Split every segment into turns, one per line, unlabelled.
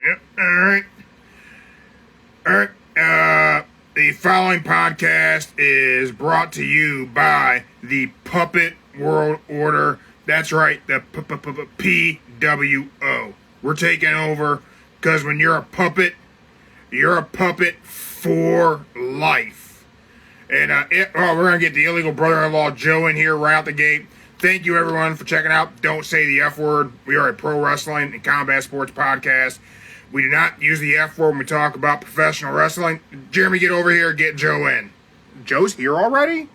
Yep. All right. All right. The following podcast is brought to you by the Puppet World Order. That's right, the PWO. We're taking over because when you're a puppet for life. And we're going to get the illegal brother-in-law Joe in here right out the gate. Thank you, everyone, for checking out Don't Say the F Word. We are a pro wrestling and combat sports podcast. We do not use the F word when we talk about professional wrestling. Jeremy, get over here. Get Joe in. Joe's here already?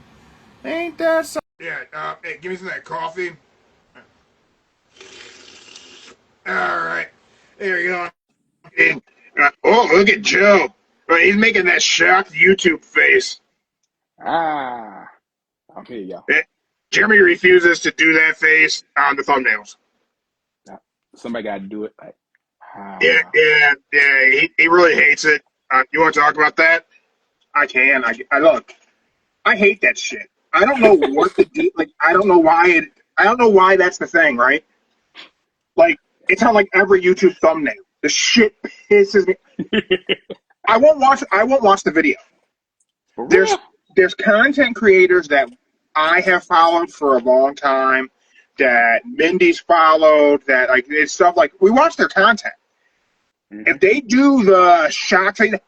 Ain't that so? Yeah, hey, give me some of that coffee. All right. There you go. Oh, look at Joe. He's making that shocked YouTube face.
Here you go.
Jeremy refuses to do that face on the thumbnails.
Somebody got to do it.
Yeah. He really hates it. You want to talk about that? I can. I look. I hate that shit. I don't know what to do. Like, I don't know why that's the thing, right? Like, it's on like every YouTube thumbnail. The shit pisses me. I won't watch the video. There's content creators that I have followed for a long time, that Mindy's followed, that like it's stuff like we watch their content. Mm-hmm. If they do the shock thing,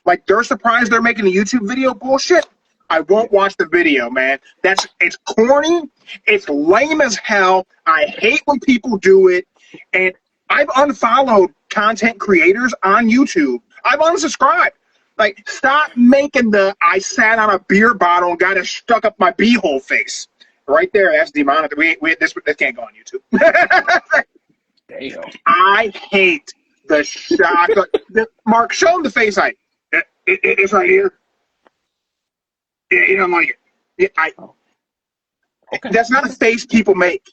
like they're surprised they're making a YouTube video, bullshit, I won't watch the video, man. It's corny, it's lame as hell. I hate when people do it, and I've unfollowed content creators on YouTube. I've unsubscribed. Like, stop making I sat on a beer bottle and got it stuck up my beehole face. Right there, that's demonetized. This can't go on YouTube.
Damn.
I hate the shock. Mark, show him the face height. It's right here. You don't like it. Okay. That's not a face people make.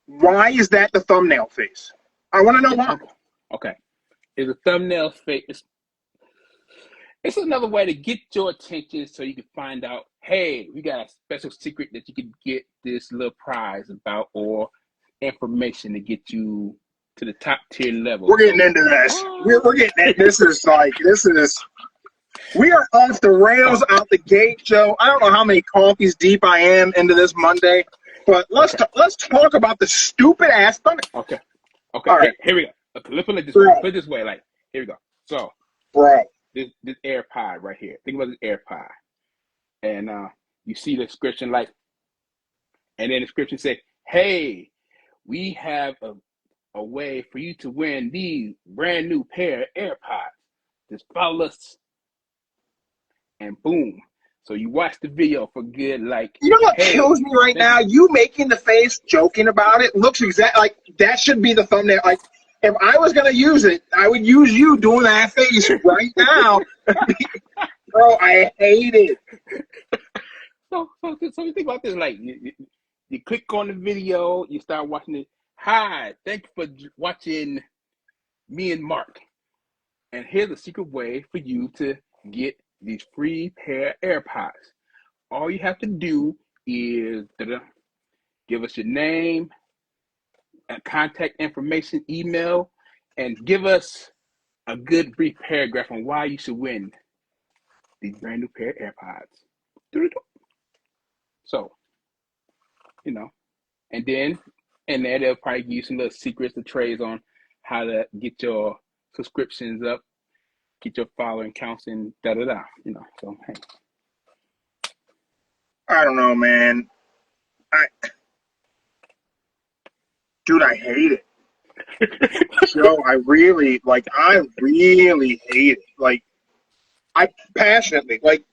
Why is that the thumbnail face? I want to know why.
Okay. It's a thumbnail face. It's another way to get your attention so you can find out, hey, we got a special secret that you can get this little prize about or information to get you to the top tier level.
We're getting into this. We're getting into this. We are off the rails out the gate, Joe. I don't know how many coffees deep I am into this Monday, but let's talk about the stupid ass thumbnail.
Okay.
All right.
Here we go. Okay, let's put it this way. Like, here we go. So,
bro.
This AirPod right here. Think about this AirPod. And you see the description and then the description say, hey, we have a way for you to win these brand new pair of AirPods. Just follow us. And boom. So you watch the video for good, like,
you know what kills me right now? You making the face, joking about it, looks exactly like that should be the thumbnail. Like, if I was going to use it, I would use you doing that face right now. Bro, I hate it.
So you think about this, like, you click on the video, you start watching it. Hi, thank you for watching me and Mark. And here's a secret way for you to get these free pair of AirPods. All you have to do is give us your name, contact information, email, and give us a good brief paragraph on why you should win these brand new pair of AirPods. So, and then in there they'll probably give you some little secrets to trades on how to get your subscriptions up, get your following counts, and da-da-da, so hey.
I don't know, man. Dude, I hate it. Joe, I really hate it. Like, I passionately, like,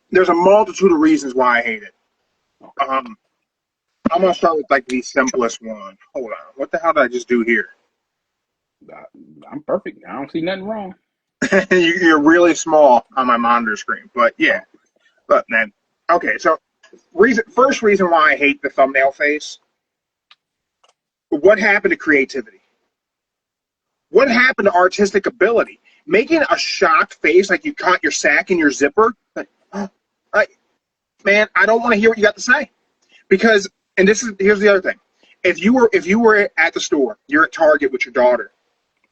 there's a multitude of reasons why I hate it. I'm going to start with, like, the simplest one. Hold on. What the hell did I just do here?
I'm perfect. I don't see nothing wrong.
You're really small on my monitor screen, but yeah. But then, okay, so first reason why I hate the thumbnail face. What happened to creativity? What happened to artistic ability? Making a shocked face like you caught your sack in your zipper. Man, I don't want to hear what you got to say. Because, and here's the other thing. if you were at the store, you're at Target with your daughter,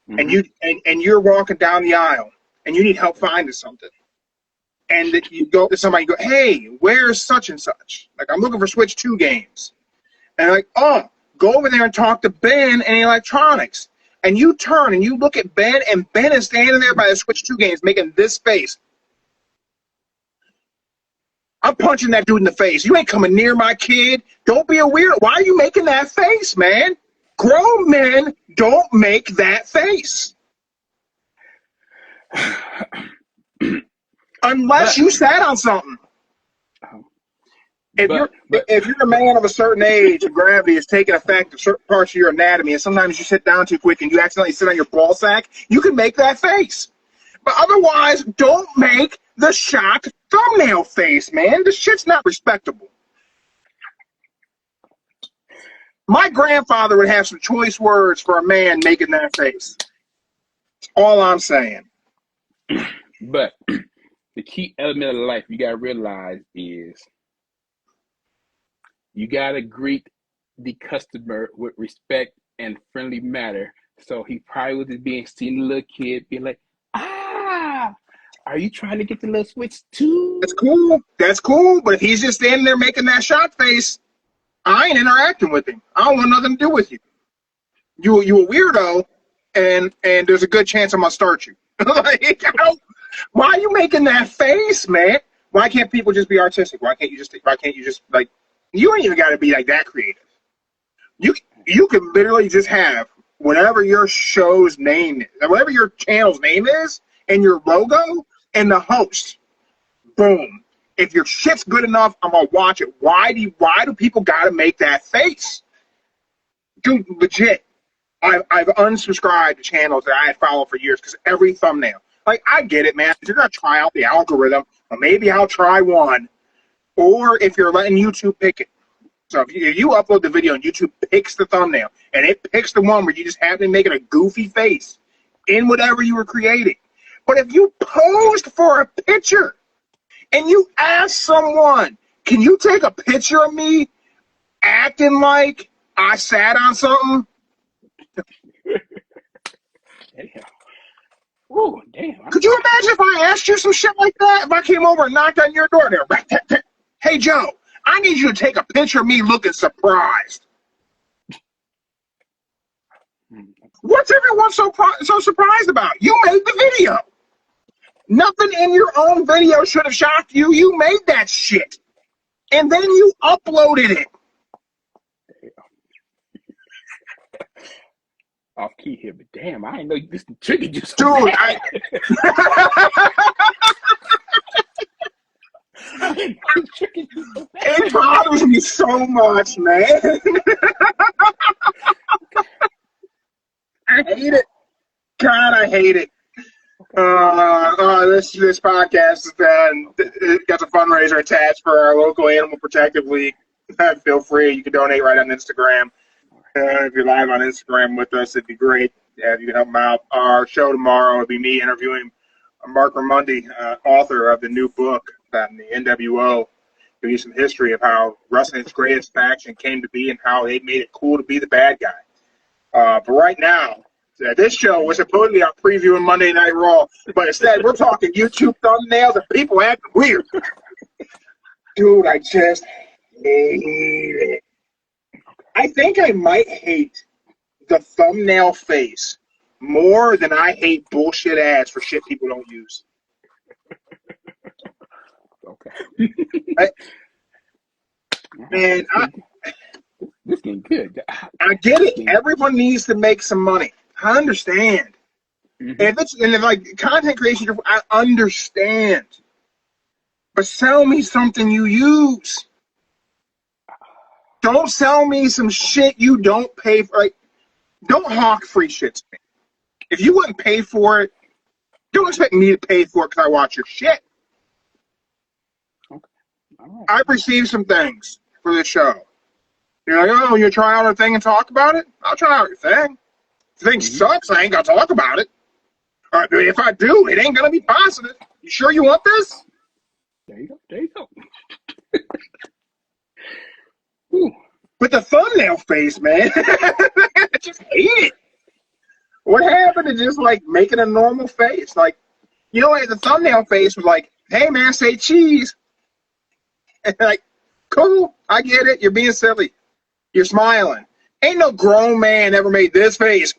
and you're walking down the aisle and you need help finding something, and you go to somebody and go, hey, where's such and such? Like, I'm looking for Switch 2 games. And they're like, oh, go over there and talk to Ben in electronics. And you turn and you look at Ben, and Ben is standing there by the Switch 2 games making this face. I'm punching that dude in the face. You ain't coming near my kid. Don't be a weirdo. Why are you making that face, man? Grown men don't make that face. Unless you sat on something. If you're a man of a certain age and gravity is taking effect of certain parts of your anatomy, and sometimes you sit down too quick and you accidentally sit on your ball sack, you can make that face. But otherwise, don't make the shocked thumbnail face, man. This shit's not respectable. My grandfather would have some choice words for a man making that face. That's all I'm saying.
But the key element of life you got to realize is you got to greet the customer with respect and friendly manner. So he probably was just being seen a little kid being like, are you trying to get the little Switch 2?
That's cool. That's cool. But if he's just standing there making that shock face, I ain't interacting with him. I don't want nothing to do with you. You a weirdo, and there's a good chance I'm gonna start you. Like, why are you making that face, man? Why can't people just be artistic? Why can't you just like? You ain't even got to be like that creative. You can literally just have whatever your show's name is, whatever your channel's name is, and your logo and the host. Boom. If your shit's good enough, I'm gonna watch it. Why do people gotta make that face? Dude, legit. I've unsubscribed to channels that I had followed for years because every thumbnail. Like, I get it, man. If you're gonna try out the algorithm, well, maybe I'll try one. Or if you're letting YouTube pick it. So if you upload the video and YouTube picks the thumbnail, and it picks the one where you just happen to make it a goofy face in whatever you were creating. But if you posed for a picture and you ask someone, can you take a picture of me acting like I sat on something?
Damn. Ooh, damn.
Could you imagine if I asked you some shit like that? If I came over and knocked on your door there, hey, Joe, I need you to take a picture of me looking surprised. What's everyone so surprised about? You made the video. Nothing in your own video should have shocked you. You made that shit. And then you uploaded it.
Off key here, but damn, I didn't know this triggered you so
Dude,
bad.
It bothers me so much, man. I hate it. God, I hate it. This podcast it got a fundraiser attached for our local Animal Protective League. Feel free. You can donate right on Instagram. If you're live on Instagram with us, it'd be great. If you can help them out. Our show tomorrow will be me interviewing Mark Ramundi, author of the new book on the NWO. Give you some history of how wrestling's greatest faction came to be and how they made it cool to be the bad guy. But right now, this show was supposedly our previewing Monday Night Raw, but instead we're talking YouTube thumbnails and people acting weird. Dude, I just hate it. I think I might hate the thumbnail face more than I hate bullshit ads for shit people don't use.
Okay.
Man,
this getting good.
I get it. Everyone needs to make some money. I understand. If like content creation, I understand. But sell me something you use. Don't sell me some shit you don't pay for. Like, don't hawk free shit to me. If you wouldn't pay for it, don't expect me to pay for it because I watch your shit.
Okay. All right.
I've received some things for this show. You're like, oh, you try out a thing and talk about it? I'll try out your thing. If the thing sucks, I ain't going to talk about it. If I do, it ain't going to be positive. You sure you want this?
There you go. There you go. Ooh.
But the thumbnail face, man, I just hate it. What happened to just like making a normal face? Like, you know, like the thumbnail face was like, "Hey man, say cheese." And like, cool, I get it. You're being silly. You're smiling. Ain't no grown man ever made this face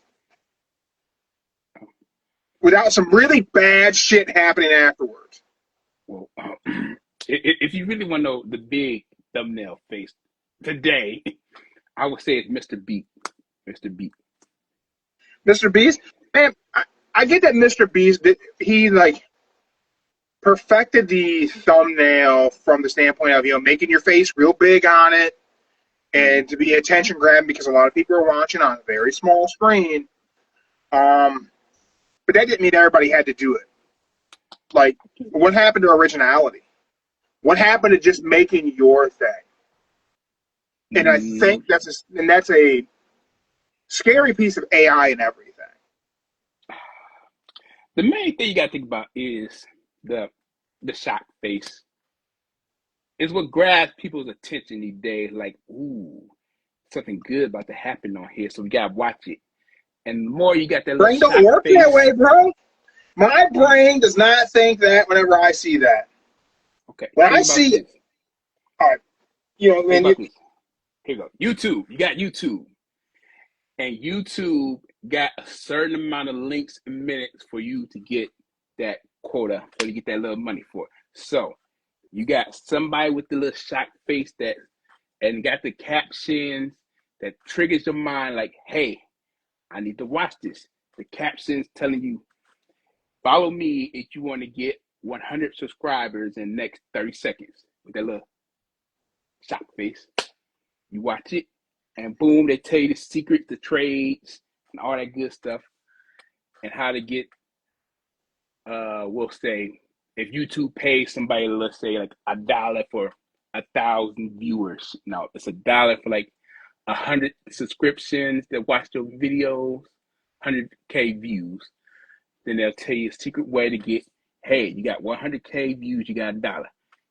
without some really bad shit happening afterwards.
Well, if you really want to know the big thumbnail face today, I would say it's Mr. Beat. Mr. Beat.
Mr. Beast, man, I get that Mr. Beast, he like perfected the thumbnail from the standpoint of, you know, making your face real big on it and to be attention grabbing because a lot of people are watching on a very small screen. But that didn't mean everybody had to do it. Like, what happened to originality? What happened to just making your thing? And I think that's a scary piece of AI and everything.
The main thing you got to think about is the shock face. It's what grabs people's attention these days. Like, ooh, something good about to happen on here, so we got to watch it. And the more you got that little
Brain don't
shock
work
face,
that way, bro. My brain does not think that whenever I see that.
Okay.
When I see it, all right, you know, man,
here you go. YouTube. You got YouTube. And YouTube got a certain amount of links and minutes for you to get that quota, for you to get that little money for it. So you got somebody with the little shock face and got the captions that triggers your mind like, hey, I need to watch this. The captions telling you, follow me if you want to get 100 subscribers in the next 30 seconds with that little shock face. You watch it, and boom, they tell you the secrets, the trades, and all that good stuff, and how to get, we'll say, if YouTube pays somebody, let's say, like $1 for 1,000 viewers. No, it's $1 for like 100 subscriptions that watch your videos, 100K views. Then they'll tell you a secret way to get, hey, you got 100K views, you got $1.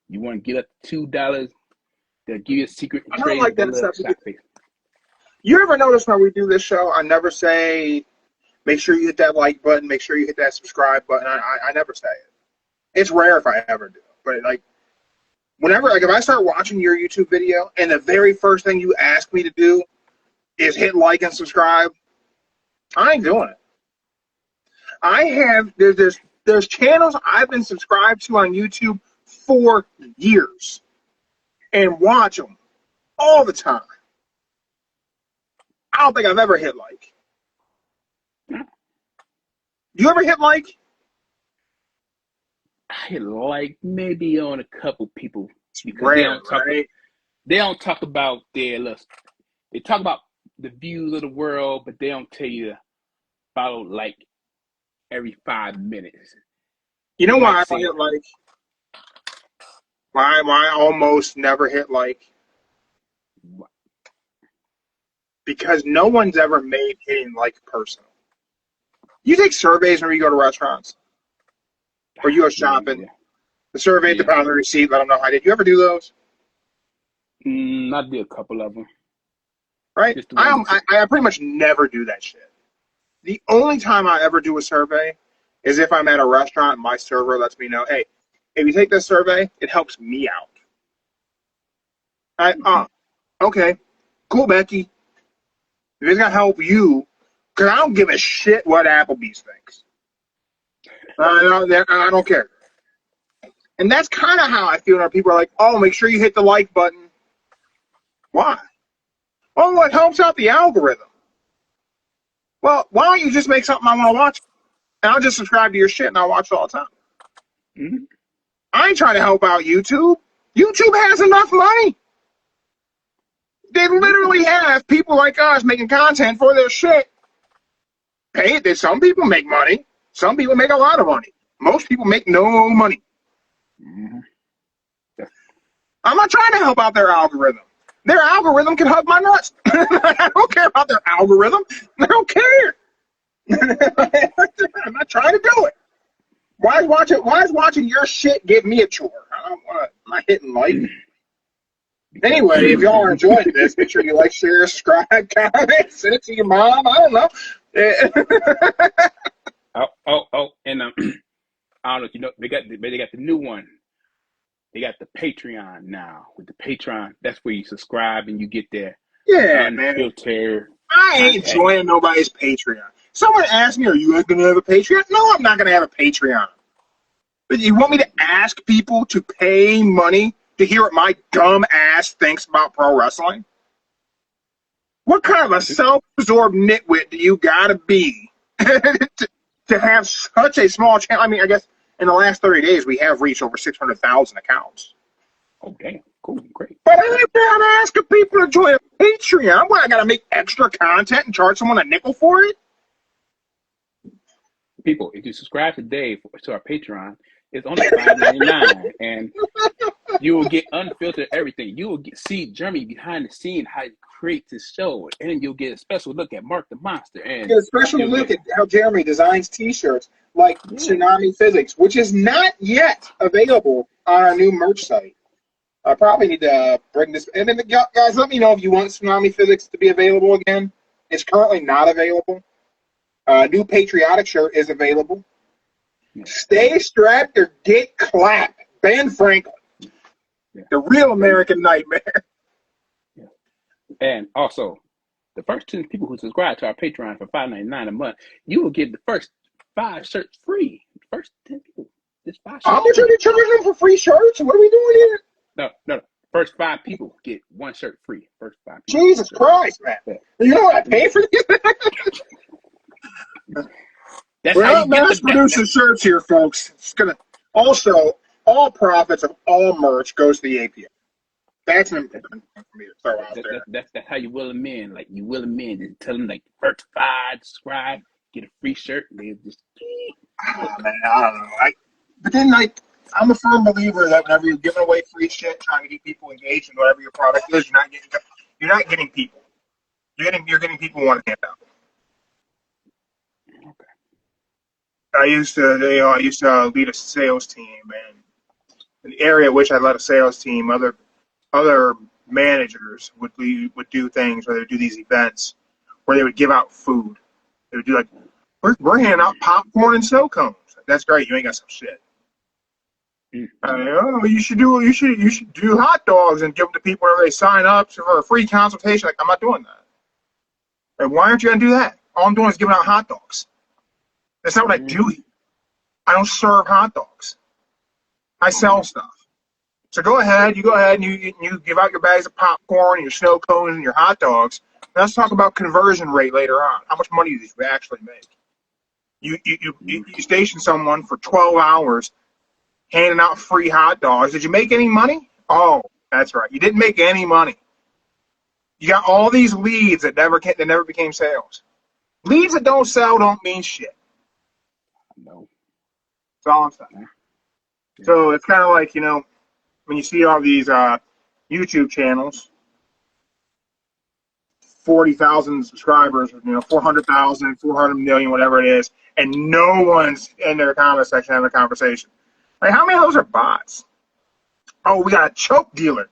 You want to get up to $2, they'll give you a secret
I don't
trade.
like that stuff. You ever notice when we do this show, I never say, make sure you hit that like button, make sure you hit that subscribe button. I never say it. It's rare if I ever do. But like, whenever, like if I start watching your YouTube video and the very first thing you ask me to do is hit like and subscribe, I ain't doing it. I have, there's channels I've been subscribed to on YouTube for years and watch them all the time. I don't think I've ever hit like. You ever hit like?
I hit like maybe on a couple people because
rare,
they don't talk about their list. They talk about the views of the world, but they don't tell you to follow like every 5 minutes.
You know why I hit like? Why I almost never hit like? Because no one's ever made hitting like personal. You take surveys when you go to restaurants or you go shopping. Yeah. The survey at the pound of the receipt, let them know how did. You ever do those?
I did a couple of them.
Right? I pretty much never do that shit. The only time I ever do a survey is if I'm at a restaurant and my server lets me know, hey, if you take this survey, it helps me out. Okay, cool, Becky. If it's going to help you, because I don't give a shit what Applebee's thinks. I don't care. And that's kind of how I feel when people are like, oh, make sure you hit the like button. Why? Oh, it helps out the algorithm. Well, why don't you just make something I want to watch? And I'll just subscribe to your shit and I'll watch it all the time. Mm-hmm. I ain't trying to help out YouTube. YouTube has enough money. They literally have people like us making content for their shit. Hey, some people make money. Some people make a lot of money. Most people make no money. Mm-hmm. I'm not trying to help out their algorithm. Their algorithm can hug my nuts. I don't care about their algorithm. I don't care. I'm not trying to do it. Why is watching your shit give me a chore? I'm not hitting like. Anyway, if y'all are enjoying this, make sure you like, share, subscribe, comment, send it to your mom. I don't know.
And I don't know if you know, they got the new one. They got the Patreon now. With the Patreon, that's where you subscribe and you get their unfiltered.
I ain't joining nobody's Patreon. Someone asked me, "Are you guys gonna have a Patreon?" No, I'm not gonna have a Patreon. But you want me to ask people to pay money to hear what my dumb ass thinks about pro wrestling? What kind of a self-absorbed nitwit do you gotta be to have such a small channel? I mean, I guess in the last 30 days we have reached over 600,000 accounts.
Oh, damn. Cool. Great.
But I'm not asking people to join a Patreon. What, I gotta make extra content and charge someone a nickel for it?
People, if you subscribe today to our Patreon, it's only $5.99, and you will get unfiltered everything. You will see Jeremy behind the scene, how he creates his show, and you'll get a special look at Mark the Monster. And
get a special look at how Jeremy designs T-shirts like Tsunami Physics, which is not yet available on our new merch site. I probably need to bring this. And then, guys, let me know if you want Tsunami Physics to be available again. It's currently not available. New patriotic shirt is available. Stay strapped or get clapped. Ben Franklin. The real American nightmare.
And also, the first 10 people who subscribe to our Patreon for $5.99 a month, you will get the first 5 shirts free. First 10 people. Just 5 shirts.
How much are they charging them for free shirts? What are we doing here?
No. First 5 people get 1 shirt free. First 5 people.
Jesus Christ, man. Yeah. You know what I pay for this?
That's
We're
how
not
you get
mass producing shirts here, folks. It's gonna also all profits of all merch goes to the APA. That's an important thing for me to throw out there.
That's how you will them in. Like you will them in and tell them like first 5 subscribe, get a free shirt, and they just.
Oh man, I don't know. But then I'm a firm believer that whenever you're giving away free shit, trying to get people engaged in whatever your product is, you're not getting people. You're getting people who want to hand out.
Okay.
I used to lead a sales team, and in the area at which I led a sales team, other managers would do things, where they would do these events where they would give out food. They would do like, we're handing out popcorn and snow cones. That's great. You ain't got some shit. You should do hot dogs and give them to people whenever they sign up for a free consultation. Like, I'm not doing that. And why aren't you gonna do that? All I'm doing is giving out hot dogs. That's not what I do here. I don't serve hot dogs. I sell stuff. So you go ahead and you give out your bags of popcorn and your snow cones and your hot dogs. Let's talk about conversion rate later on. How much money do you actually make? You station someone for 12 hours handing out free hot dogs. Did you make any money? Oh, that's right. You didn't make any money. You got all these leads that never became sales. Leads that don't sell don't mean shit.
No.
That's all I'm saying. Yeah. So it's kind of like, when you see all these YouTube channels, 40,000 subscribers, 400,000, 400 million, whatever it is, and no one's in their comment section having a conversation. Like, how many of those are bots? Oh, we got a choke dealer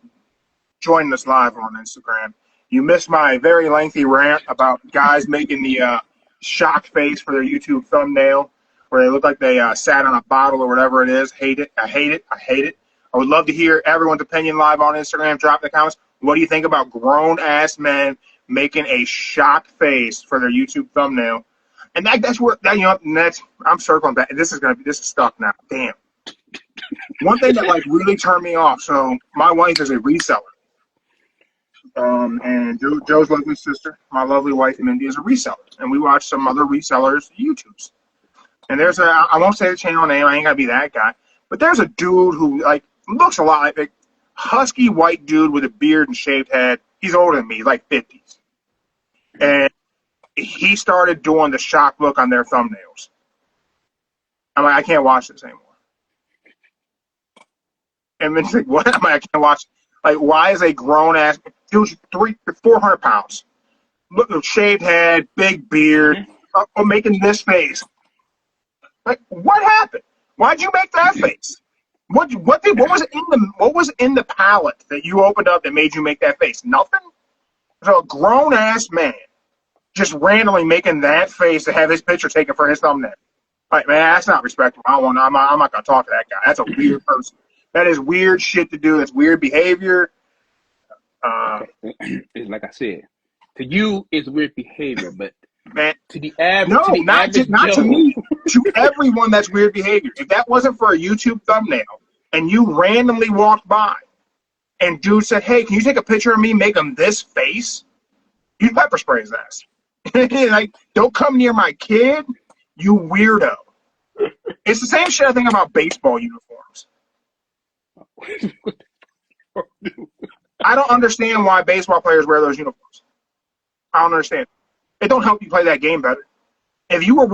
joining us live on Instagram. You missed my very lengthy rant about guys making the shock face for their YouTube thumbnail, where they look like they sat on a bottle or whatever it is. Hate it. I hate it. I hate it. I would love to hear everyone's opinion live on Instagram. Drop in the comments. What do you think about grown-ass men making a shock face for their YouTube thumbnail? And that's where I'm circling back. This is stuck now. Damn. One thing that really turned me off. So my wife is a reseller. And Joe's lovely sister, my lovely wife Mindy, is a reseller, and we watch some other resellers' YouTubes. And I won't say the channel name, I ain't gonna be that guy, but there's a dude who looks a lot like a husky white dude with a beard and shaved head. He's older than me, he's like 50s, and he started doing the shock look on their thumbnails. I'm like, I can't watch this anymore. And then she's like, what? I'm like, I can't watch it. Like, why is a grown-ass dude's 400 pounds, look, shaved head, big beard, making this face? Like, what happened? Why'd you make that face? What was in the palette that you opened up that made you make that face? Nothing. So a grown ass man just randomly making that face to have his picture taken for his thumbnail. Like, man, that's not respectful. I'm not gonna talk to that guy. That's a weird person. That is weird shit to do. That's weird behavior.
It's like I said, to you it's weird behavior, but
man,
to the average,
not to me, to everyone that's weird behavior. If that wasn't for a YouTube thumbnail and you randomly walked by and dude said, "Hey, can you take a picture of me? Make him this face." You pepper spray his ass. Like, don't come near my kid, you weirdo. It's the same shit I think about baseball uniforms. I don't understand why baseball players wear those uniforms. I don't understand. It don't help you play that game better. If you were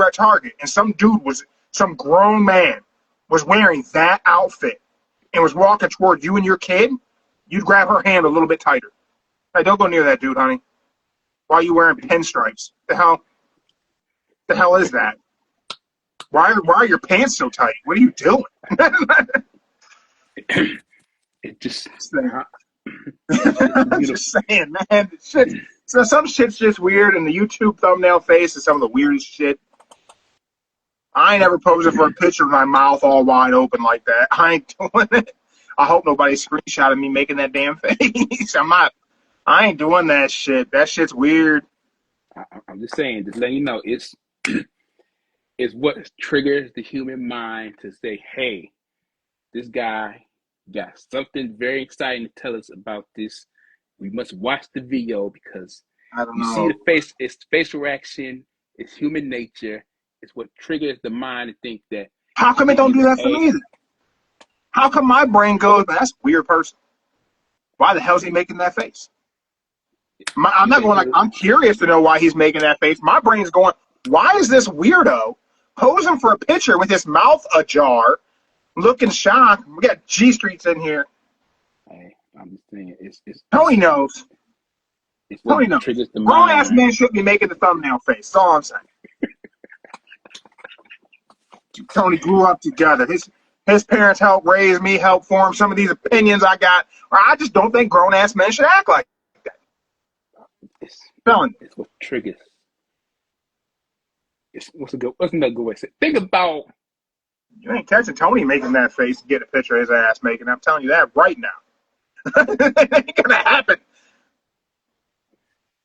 at Target and some grown man was wearing that outfit and was walking toward you and your kid, you'd grab her hand a little bit tighter. Hey, don't go near that dude, honey. Why are you wearing pinstripes? The hell is that? Why are your pants so tight? What are you doing?
It just
I'm just saying, man. So some shit's just weird, and the YouTube thumbnail face is some of the weirdest shit. I ain't ever posing for a picture with my mouth all wide open like that. I ain't doing it. I hope nobody screenshotted me making that damn face. I ain't doing that shit. That shit's weird.
I'm just saying, just letting you know, it's what triggers the human mind to say, hey, this guy got something very exciting to tell us about this. We must watch the video because see the face, it's facial reaction, it's human nature, it's what triggers the mind to think that.
How come it don't do that for me either? How come my brain goes, that's a weird person? Why the hell is he making that face? I'm not going like, I'm curious to know why he's making that face. My brain's going, why is this weirdo posing for a picture with his mouth ajar, looking shocked? We got G Streets in here.
Hey, I'm just saying,
Tony knows. Tony knows. Grown ass man shouldn't be making the thumbnail face. That's all I'm saying. Tony grew up together. His parents helped raise me, helped form some of these opinions I got. Or I just don't think grown ass men should act like that.
It's what triggers. What's another good way to say? Think about.
You ain't catching Tony making that face to get a picture of his ass making. I'm telling you that right now. It ain't gonna happen.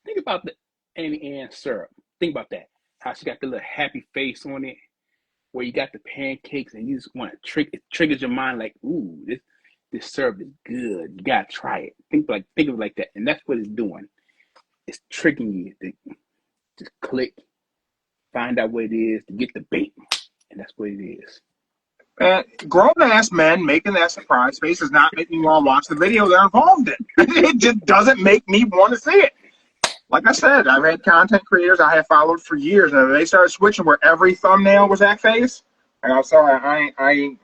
Think about the Annie Ann syrup. Think about that. How she got the little happy face on it, where you got the pancakes, and you just want to it triggers your mind like, ooh, this syrup is good. You gotta try it. Think of it like that, and that's what it's doing. It's tricking you to just click, find out what it is, to get the bait, and that's what it is.
And grown-ass men making that surprise face does not make me want to watch the video they're involved in. It just doesn't make me want to see it. Like I said, I've had content creators I have followed for years, and they started switching where every thumbnail was that face. And I'm sorry, I ain't.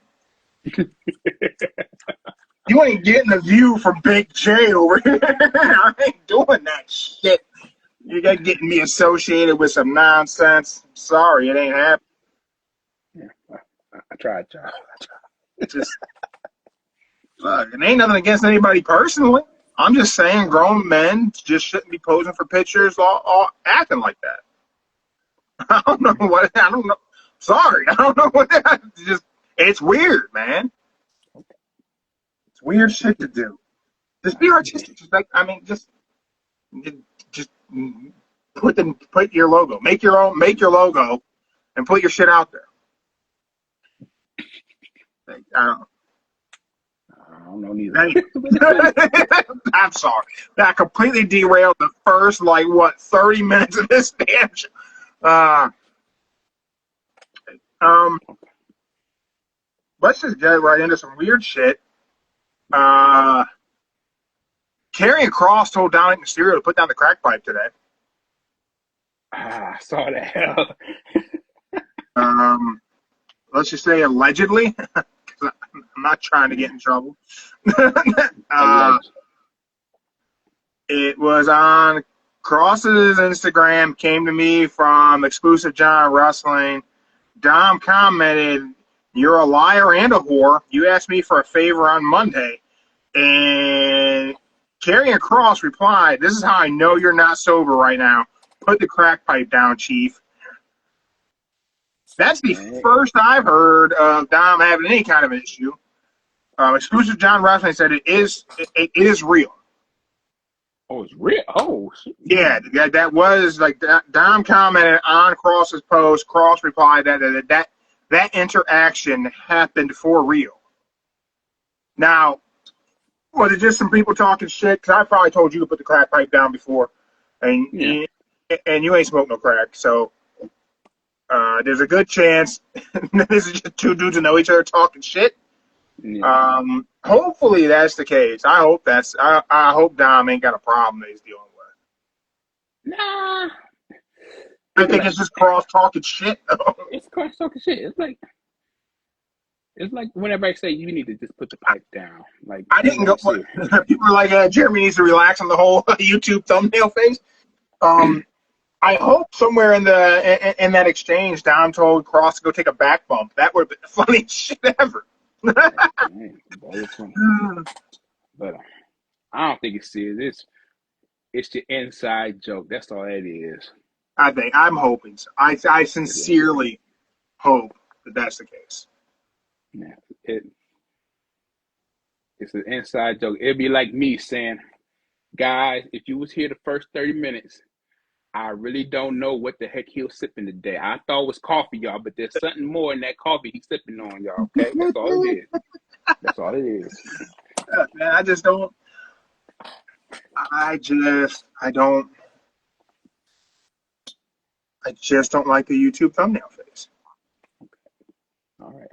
You ain't getting a view from Big J over here. I ain't doing that shit. You got getting me associated with some nonsense. Sorry, it ain't happening.
Yeah, I tried, John.
Just look, it ain't nothing against anybody personally. I'm just saying grown men just shouldn't be posing for pictures all acting like that. I don't know. Sorry, I don't know what that just. It's weird, man. It's weird shit to do. Just be artistic. Just put your logo. Make your logo and put your shit out there. I don't know neither. I'm sorry. That completely derailed the first 30 minutes of this damn show. Let's just get right into some weird shit. Karrion Kross told Dominic Mysterio to put down the crack pipe today.
I saw that.
Let's just say allegedly. I'm not trying to get in trouble. It was on Kross's Instagram, came to me from Exclusive John Wrestling. Dom commented, You're a liar and a whore. You asked me for a favor on Monday, and Karrion Kross replied, "This is how I know you're not sober right now. Put the crack pipe down, Chief." That's the first I've heard of Dom having any kind of issue. Exclusive John Wrestling said it is real.
Oh, it's real. Oh, shit.
Yeah, that was like Dom commented on Cross's post. Cross replied that interaction happened for real. Now, was it just some people talking shit? Because I probably told you to put the crack pipe down before, and you ain't smoked no crack. So there's a good chance this is just two dudes who know each other talking shit. Yeah. Hopefully that's the case. I hope Dom ain't got a problem that he's dealing with.
Nah.
I think it's just Cross talking shit.
It's Cross talking shit. It's like whenever I say you need to just put the pipe down. Like
I didn't go. People are like, Jeremy needs to relax on the whole YouTube thumbnail phase. I hope somewhere in that exchange, Dom told Cross to go take a back bump. That would have been the funniest shit ever.
But I don't think it's serious. It's your inside joke. That's all it is.
I'm hoping so. I sincerely hope that that's the case.
Yeah, it's an inside joke. It'd be like me saying, guys, if you was here the first 30 minutes, I really don't know what the heck he was sipping today. I thought it was coffee, y'all, but there's something more in that coffee he's sipping on, y'all. Okay, that's all it is. That's all it is.
Man, I just don't like the YouTube thumbnail face.
All right.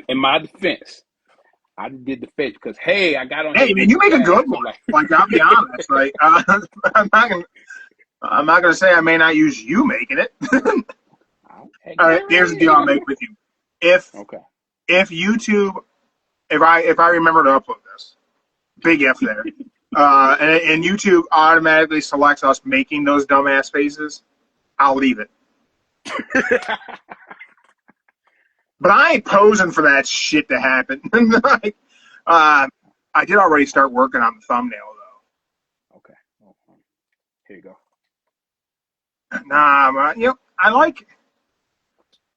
In my defense, I did the face because hey, I got on.
Hey man, you make a good one. Like I'll be honest, like I'm not gonna say I may not use you making it. All right, here's the deal I'll make with you. If YouTube, if I remember to upload this, big F there, and YouTube automatically selects us making those dumbass faces, I'll leave it. But I ain't posing for that shit to happen. Like, I did already start working on the thumbnail though.
Okay. Here you go.
Nah, I like.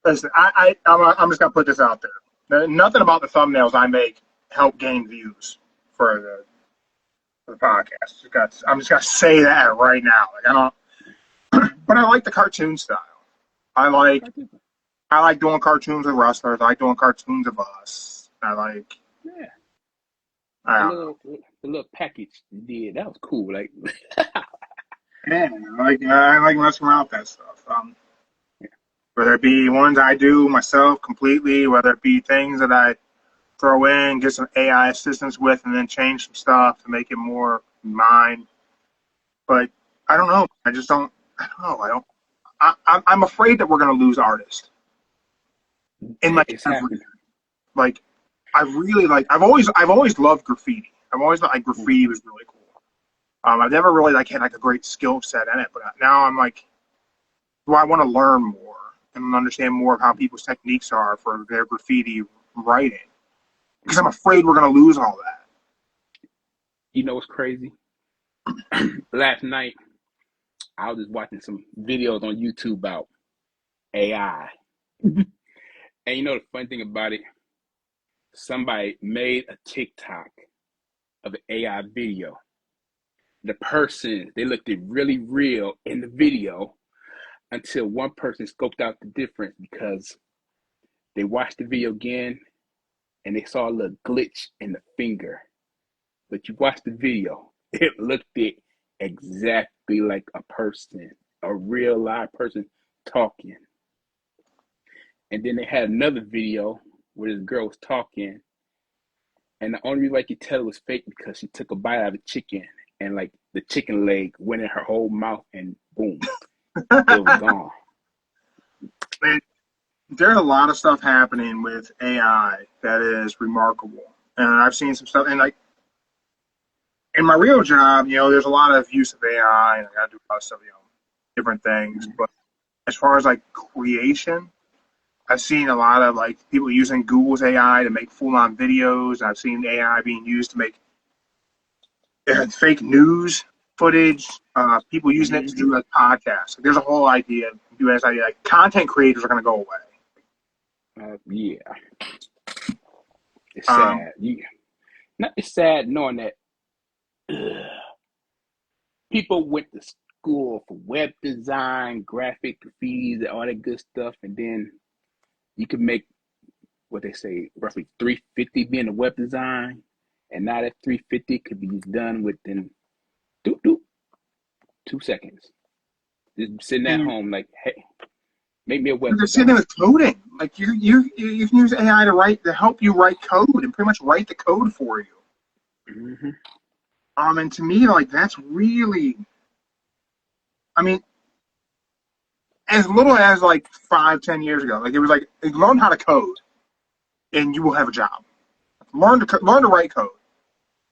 Listen, I'm just gonna put this out there. Nothing about the thumbnails I make help gain views for the podcast. I'm just gonna say that right now. Like I don't, but I like the cartoon style. I like doing cartoons with wrestlers. I like doing cartoons of us. The
little package you did, that was cool. Like,
yeah, I like messing around with that stuff. Whether it be ones I do myself completely, whether it be things that I throw in, get some AI assistance with, and then change some stuff to make it more mine. But I don't know. I don't know. I'm afraid that we're going to lose artists. And like I've always loved graffiti. I've always thought like graffiti was really cool. I've never really had a great skill set in it, but now I'm like, do I want to learn more and understand more of how people's techniques are for their graffiti writing? Because I'm afraid we're going to lose all that.
You know what's crazy? Last night, I was just watching some videos on YouTube about AI. And you know the funny thing about it? Somebody made a TikTok of an AI video. The person, they looked really real in the video until one person scoped out the difference because they watched the video again and they saw a little glitch in the finger. But you watch the video, it looked exactly like a person, a real live person talking. And then they had another video where this girl was talking, and the only reason I could tell it was fake because she took a bite out of the chicken, and like the chicken leg went in her whole mouth, and boom, it was gone.
Man, there's a lot of stuff happening with AI that is remarkable, and I've seen some stuff. And like in my real job, there's a lot of use of AI, and I got to do a lot of stuff, different things. But as far as like creation, I've seen a lot of like people using Google's AI to make full-on videos. I've seen AI being used to make fake news footage. People using it to do like podcasts. Like, there's a whole idea. Like content creators are going to go away.
Yeah, it's sad. It's sad knowing that people went to school for web design, graphic feeds, all that good stuff, and then you could make what they say roughly $350 being a web design, and now that $350 could be done within 2 seconds. Just sitting at home, like, hey, make me a web
They're
design.
sitting with coding. Like you can use AI to help you write code and pretty much write the code for you.
Mm-hmm.
And to me, like that's really, I mean, as little as like 5-10 years ago, like it was like learn how to code, and you will have a job. Learn to write code.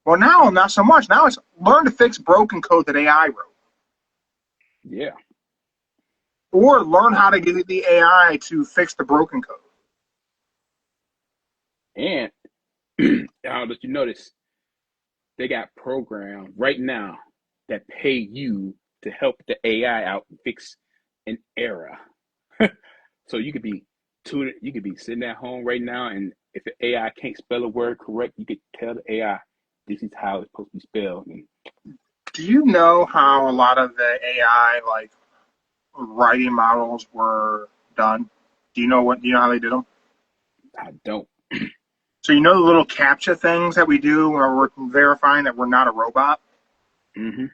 Well, now not so much. Now it's learn to fix broken code that AI wrote.
Yeah.
Or learn how to get the AI to fix the broken code.
And I'll let you notice they got programs right now that pay you to help the AI out and fix an error. So you could be sitting at home right now, and if the AI can't spell a word correct, you could tell the AI this is how it's supposed to be spelled. And
do you know how a lot of the AI like writing models were done? Do you know how they did them?
I don't.
So you know the little CAPTCHA things that we do where we're verifying that we're not a robot?
Mm-hmm.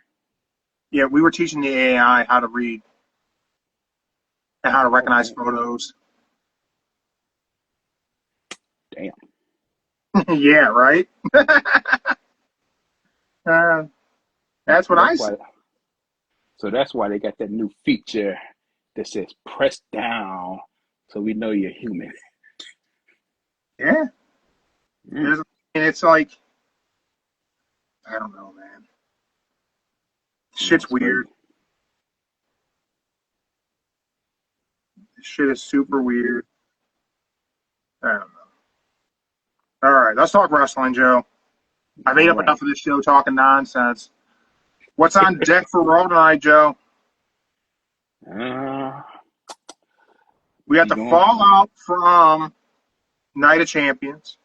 Yeah, we were teaching the AI how to read and how to recognize photos.
Damn.
Yeah, right? That's what I said.
So that's why they got that new feature that says press down so we know you're human.
Yeah. And it's like, I don't know, man. Shit's weird. Shit is super weird. I don't know. All right, let's talk wrestling, Joe. I've ate up enough of this show talking nonsense. What's on deck for Raw tonight, Joe? We got the fallout from Night of Champions.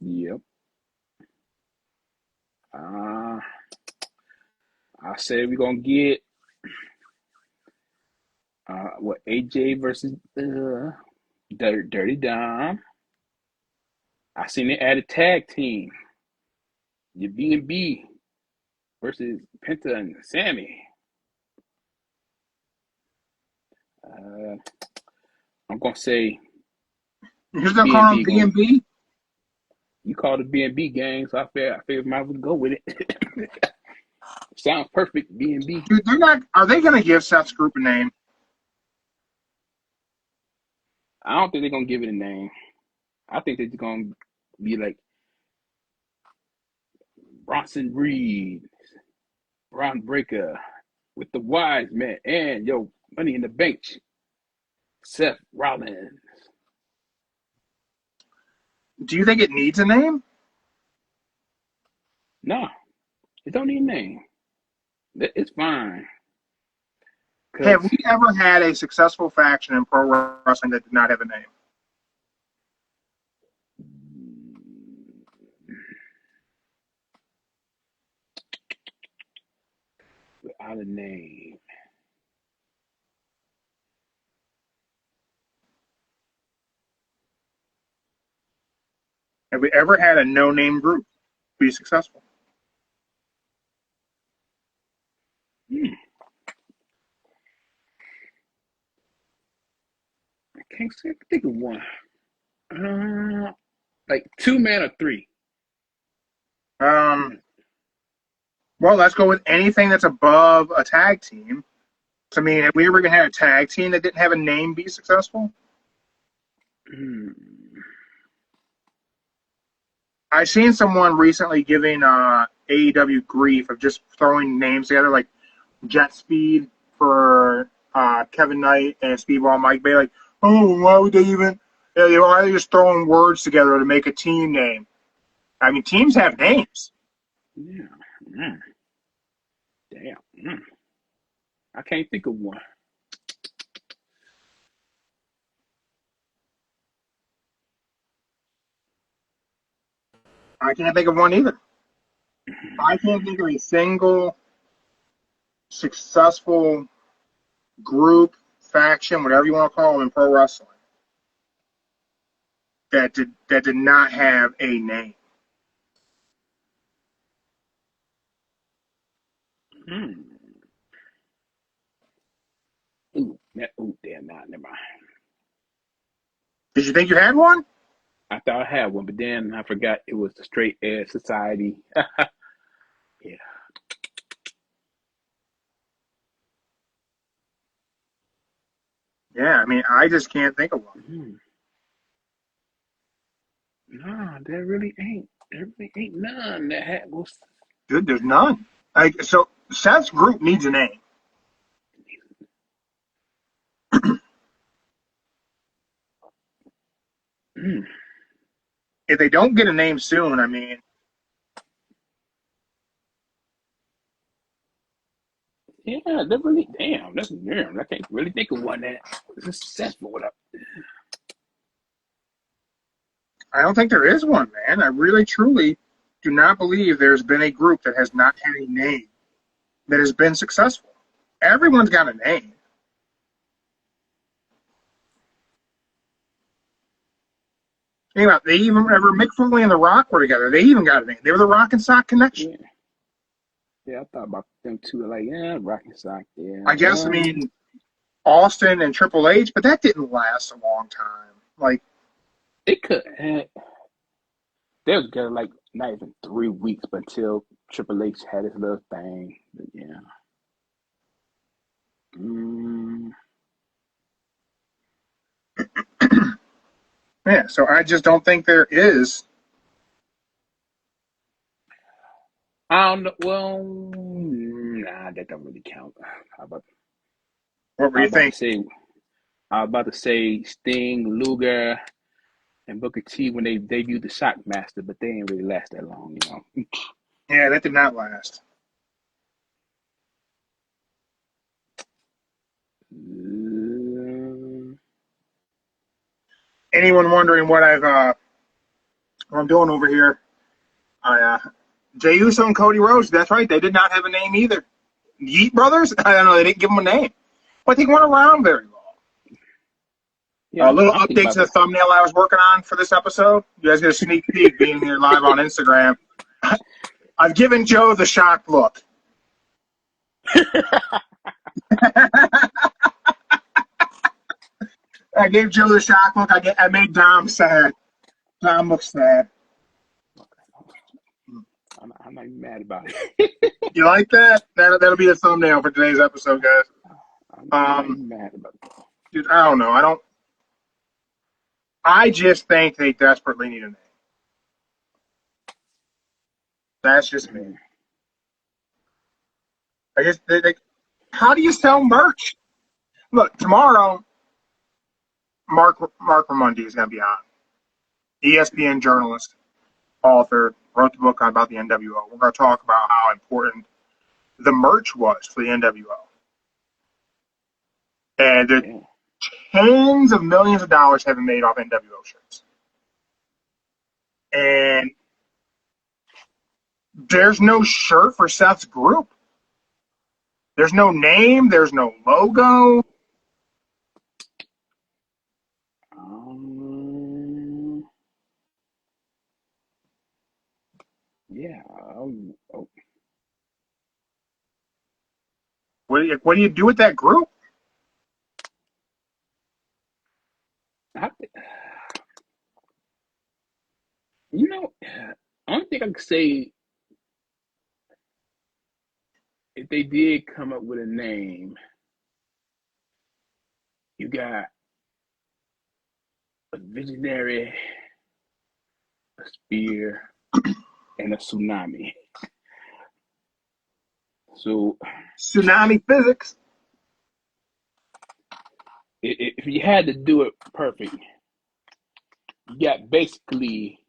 Yep. I said we're gonna get AJ versus Dirty Dom. I seen they add a tag team. Your B&B versus Penta and Sami. I'm gonna say.
You're still calling them B&B?
You call it B&B gang, so I figured might as well go with it. Sounds perfect, B&B.
Dude, they're not. Are they gonna give Seth's group a name?
I don't think they're gonna give it a name. I think they're gonna be like Bronson Reed, Bron Breaker, with the Wise Man, and Money in the Bank, Seth Rollins.
Do you think it needs a name?
No, it don't need a name. It's fine.
Have we ever had a successful faction in pro wrestling that did not have a name?
Without a name.
Have we ever had a no-name group be successful?
I can't think of one. Like 2-man or 3.
Well, let's go with anything that's above a tag team. So, I mean, have we ever even had a tag team that didn't have a name be successful? I've seen someone recently giving AEW grief of just throwing names together, like Jet Speed for Kevin Knight and Speedball Mike Bailey. Oh, why would they even? Why are they just throwing words together to make a team name? I mean, teams have names.
Yeah. Mm. Damn. Mm. I can't think of one.
I can't think of one either. I can't think of a single successful group, faction, whatever you want to call them in pro wrestling, that did not have a name.
Mm. Ooh, damn, nah, never mind.
Did you think you had one?
I thought I had one, but then I forgot it was the Straight Edge Society. Yeah.
Yeah, I mean, I just can't think of one.
Mm. Nah, there really ain't none that had was.
Dude, there's none. Like, so Seth's group needs a name.
Mm.
If they don't get a name soon, I mean,
Yeah, they really damn. That's damn. I can't really think of one that was successful with
I don't think there is one, man. I really, truly do not believe there's been a group that has not had a name that has been successful. Everyone's got a name. Think about it, they even remember Mick Foley and The Rock were together. They even got a name. They were the Rock and Sock Connection.
Yeah. Yeah, I thought about them too. Like, yeah, Rocky Sock. Yeah.
I guess, I mean, Austin and Triple H, but that didn't last a long time. Like,
it could. They were together like not even 3 weeks, but until Triple H had his little thing. But yeah. Mm,
yeah, so I just don't think there is.
I don't know. Well, nah, that don't really count. How about?
What were
I
you
was about to
thinking?
say. I was about to say Sting, Luger, and Booker T when they debuted the Shockmaster, but they ain't really last that long, you know.
Yeah, that did not last. Anyone wondering what I'm doing over here? Jey Uso and Cody Rhodes. That's right. They did not have a name either. Yeet Brothers. I don't know. They didn't give them a name, but they weren't around very long.
Yeah,
A little
I'm thinking
update
about
to the thumbnail I was working on for this episode. You guys get a sneak peek being here live on Instagram. I've given Joe the shocked look. I gave Joe the shocked look. I made Dom sad. Dom looks sad.
I'm not even mad about it.
You like that? That'll be the thumbnail for today's episode, guys.
I'm not even mad about it.
Dude, I don't know. I just think they desperately need a name. That's just me. I guess how do you sell merch? Look, tomorrow, Mark Ramundi is going to be on. ESPN journalist, author, wrote the book about the NWO. We're going to talk about how important the merch was for the NWO. And the tens of millions of dollars have been made off NWO shirts. And there's no shirt for Seth's group. There's no name. There's no logo.
Yeah.
What do you do with that group?
You know, I don't think I could say if they did come up with a name. You got a visionary, a spear, and a tsunami. So
Tsunami physics.
if you had to do it perfect, you got basically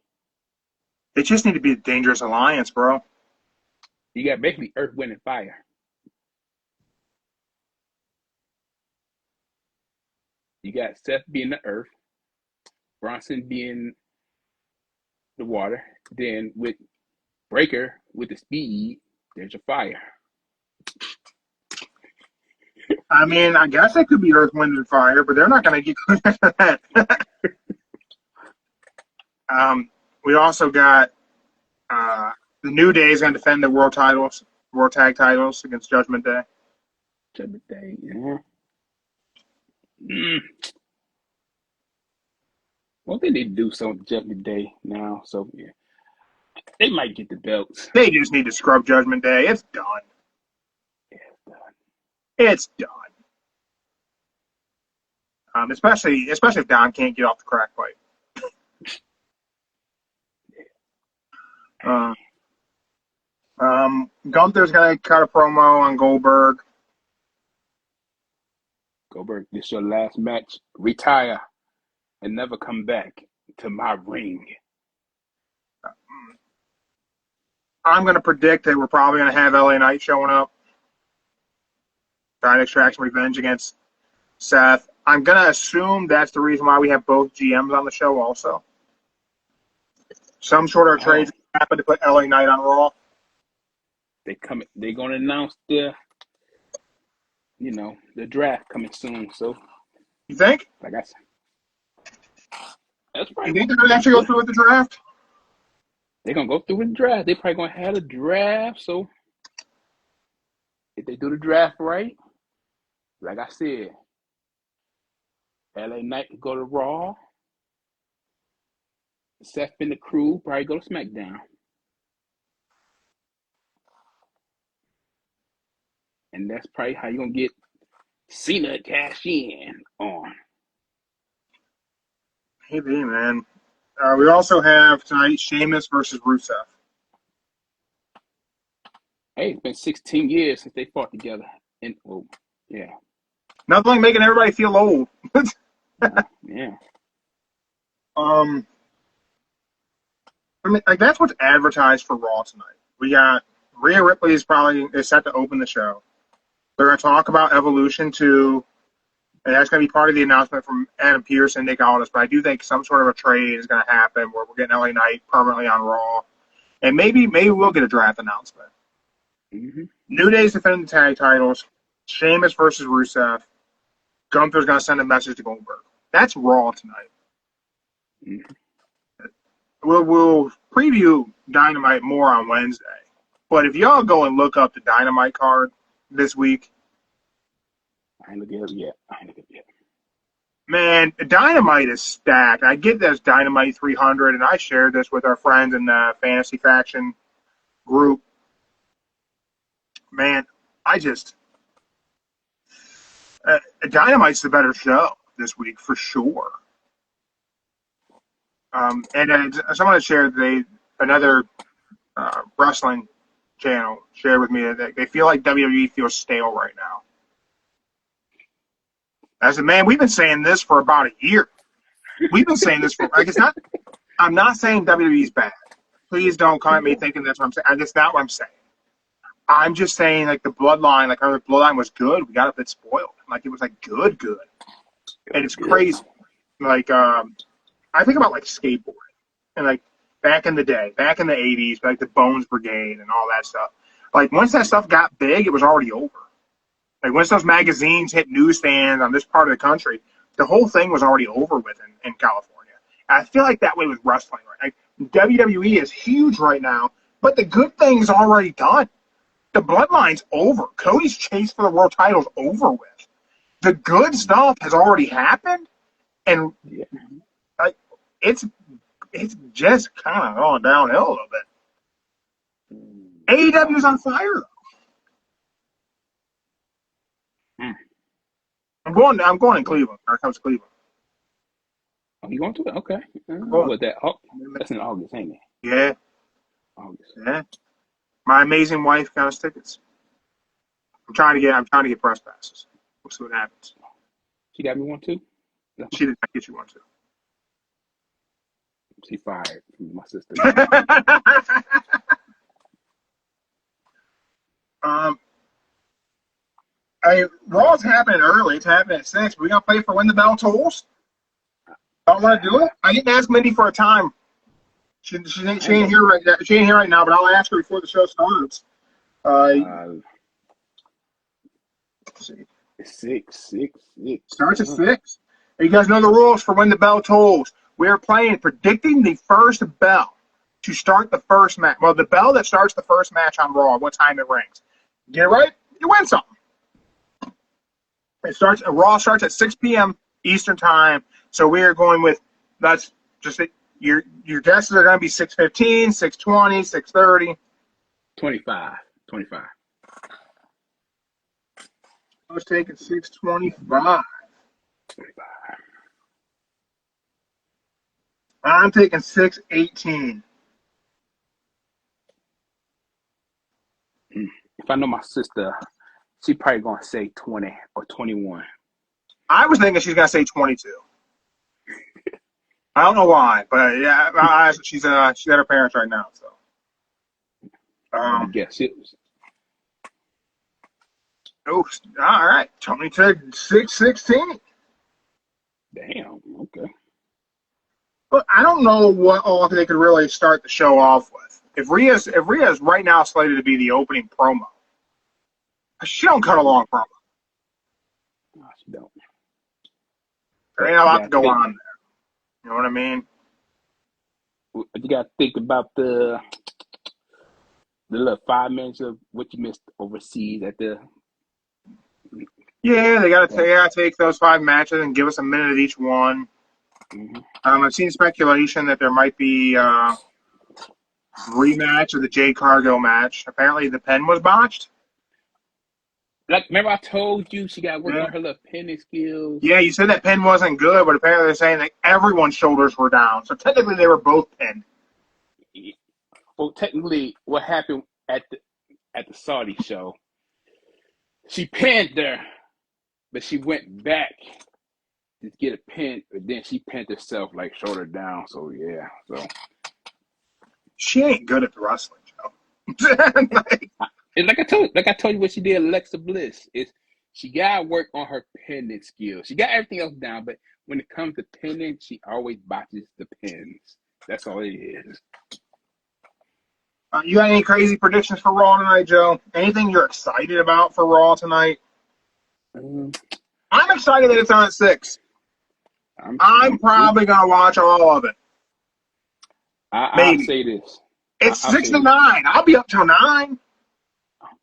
They just need to be a dangerous alliance, bro.
Earth, Wind, and Fire. You got Seth being the Earth, Bronson being the water. Then with Breaker with the speed, there's your fire.
I mean, I guess it could be Earth, Wind, and Fire, but they're not going to get close to that. We also got the New Day is going to defend the world tag titles against Judgment Day.
Judgment Day, yeah. Well, they need to do something Judgment Day now, so yeah. They might get the belts.
They just need to scrub Judgment Day. It's done.
Yeah, it's done.
It's done. Especially if Don can't get off the crack pipe. Gunther's gonna cut a promo on Goldberg.
Goldberg, this is your last match. Retire and never come back to my ring.
I'm gonna predict that we're probably gonna have LA Knight showing up, trying to extract some revenge against Seth. I'm gonna assume that's the reason why we have both GMs on the show also. Some sort of trades happen to put LA Knight on Raw.
They're gonna announce the draft coming soon. So
you think?
Like I said, that's right.
You think they're gonna actually go through with the draft?
They're gonna go through with the draft. They're probably gonna have a draft. So if they do the draft right, like I said, LA Knight could go to Raw. Seth and the crew probably go to SmackDown. And that's probably how you're going to get Cena cash in on.
Maybe, man. We also have tonight Sheamus versus Rusev.
Hey, it's been 16 years since they fought together. And yeah.
Nothing like making everybody feel old.
Yeah.
I mean, like that's what's advertised for Raw tonight. We got Rhea Ripley is set to open the show. They're going to talk about Evolution 2, and that's going to be part of the announcement from Adam Pearce and Nick Aldis. But I do think some sort of a trade is going to happen where we're getting LA Knight permanently on Raw, and maybe we'll get a draft announcement.
Mm-hmm.
New Day's defending the tag titles. Sheamus versus Rusev. Gunther's going to send a message to Goldberg. That's Raw tonight.
Mm-hmm.
We'll preview Dynamite more on Wednesday. But if y'all go and look up the Dynamite card this week.
I ain't looking at it yet.
Man, Dynamite is stacked. I get this Dynamite 300, and I shared this with our friends in the Fantasy Faction group. Man, Dynamite's the better show this week for sure. And someone shared another wrestling channel shared with me that they feel like WWE feels stale right now. As a man, we've been saying this for about a year. We've been saying this for like it's not. I'm not saying WWE's bad. Please don't come at me thinking that's what I'm saying. That's not what I'm saying. I'm just saying like the bloodline, like our bloodline was good. We got a bit spoiled. Like it was like good, and it's crazy. Like I think about like skateboarding and like back in the day, back in the 80s, like the Bones Brigade and all that stuff. Like once that stuff got big, it was already over. Like once those magazines hit newsstands on this part of the country, the whole thing was already over with in California. And I feel like that way with wrestling. Right? Like WWE is huge right now, but the good thing's already done. The bloodline's over. Cody's chase for the world title's over with. The good stuff has already happened, and like it's just kind of going downhill a little bit. AEW's on fire though. I'm going in Cleveland. Here comes Cleveland.
Oh, you going to it? Okay. What that? Oh, that's in August, ain't it?
Yeah.
August.
Yeah. My amazing wife got us tickets. I'm trying to get press passes. We'll see what happens.
She got me one too.
She did not get you one too.
She fired from my sister.
Raw's happening early. It's happening at 6. We gonna play for when the bell tolls. Don't want to do it. I didn't ask Mindy for a time. She ain't here right now. She ain't here right now, but I'll ask her before the show starts.
Let's see. Six.
Starts at 6. You guys know the rules for when the bell tolls. We are playing predicting the first bell to start the first match. Well, the bell that starts the first match on Raw, what time it rings. Get it right, you win something. Raw starts at 6 p.m. Eastern time. So we are going with, that's just it. Your guesses are going to be 6:15, 6:20, 6:30.
25.
I was taking 6:25. I'm taking 6:18.
If I know my sister, she probably gonna say 20 or 21.
I was thinking she's gonna say 22. I don't know why, but yeah, she's at her parents right now. So,
I guess it was.
Oh, all right. Tony took 6:16.
Damn. Okay.
But I don't know what all they could really start the show off with. If Rhea's right now slated to be the opening promo, she don't cut a long promo.
No, she don't.
There ain't a lot to go on there. You know what I mean?
You got to think about the little 5 minutes of what you missed overseas at the.
Yeah, they got to take those 5 matches and give us a minute of each one.
Mm-hmm.
I've seen speculation that there might be a rematch of the Jade Cargill match. Apparently, the pen was botched.
Like, remember I told you she got to work on her little pinning skills?
Yeah, you said that pin wasn't good, but apparently they're saying that everyone's shoulders were down. So technically they were both pinned.
Well, technically, what happened at the Saudi show, she pinned her, but she went back to get a pin, but then she pinned herself, like, shoulder down. So, yeah. So
she ain't good at the wrestling, Joe.
Like I told you what she did, Alexa Bliss, is she got to work on her pinning skills. She got everything else down, but when it comes to pinning, she always botches the pins. That's all it is.
You got any crazy predictions for Raw tonight, Joe? Anything you're excited about for Raw tonight? I'm excited that it's on at 6. I'm probably going to watch all of it.
I'll say this.
It's 6 to 9. I'll be up till 9.
I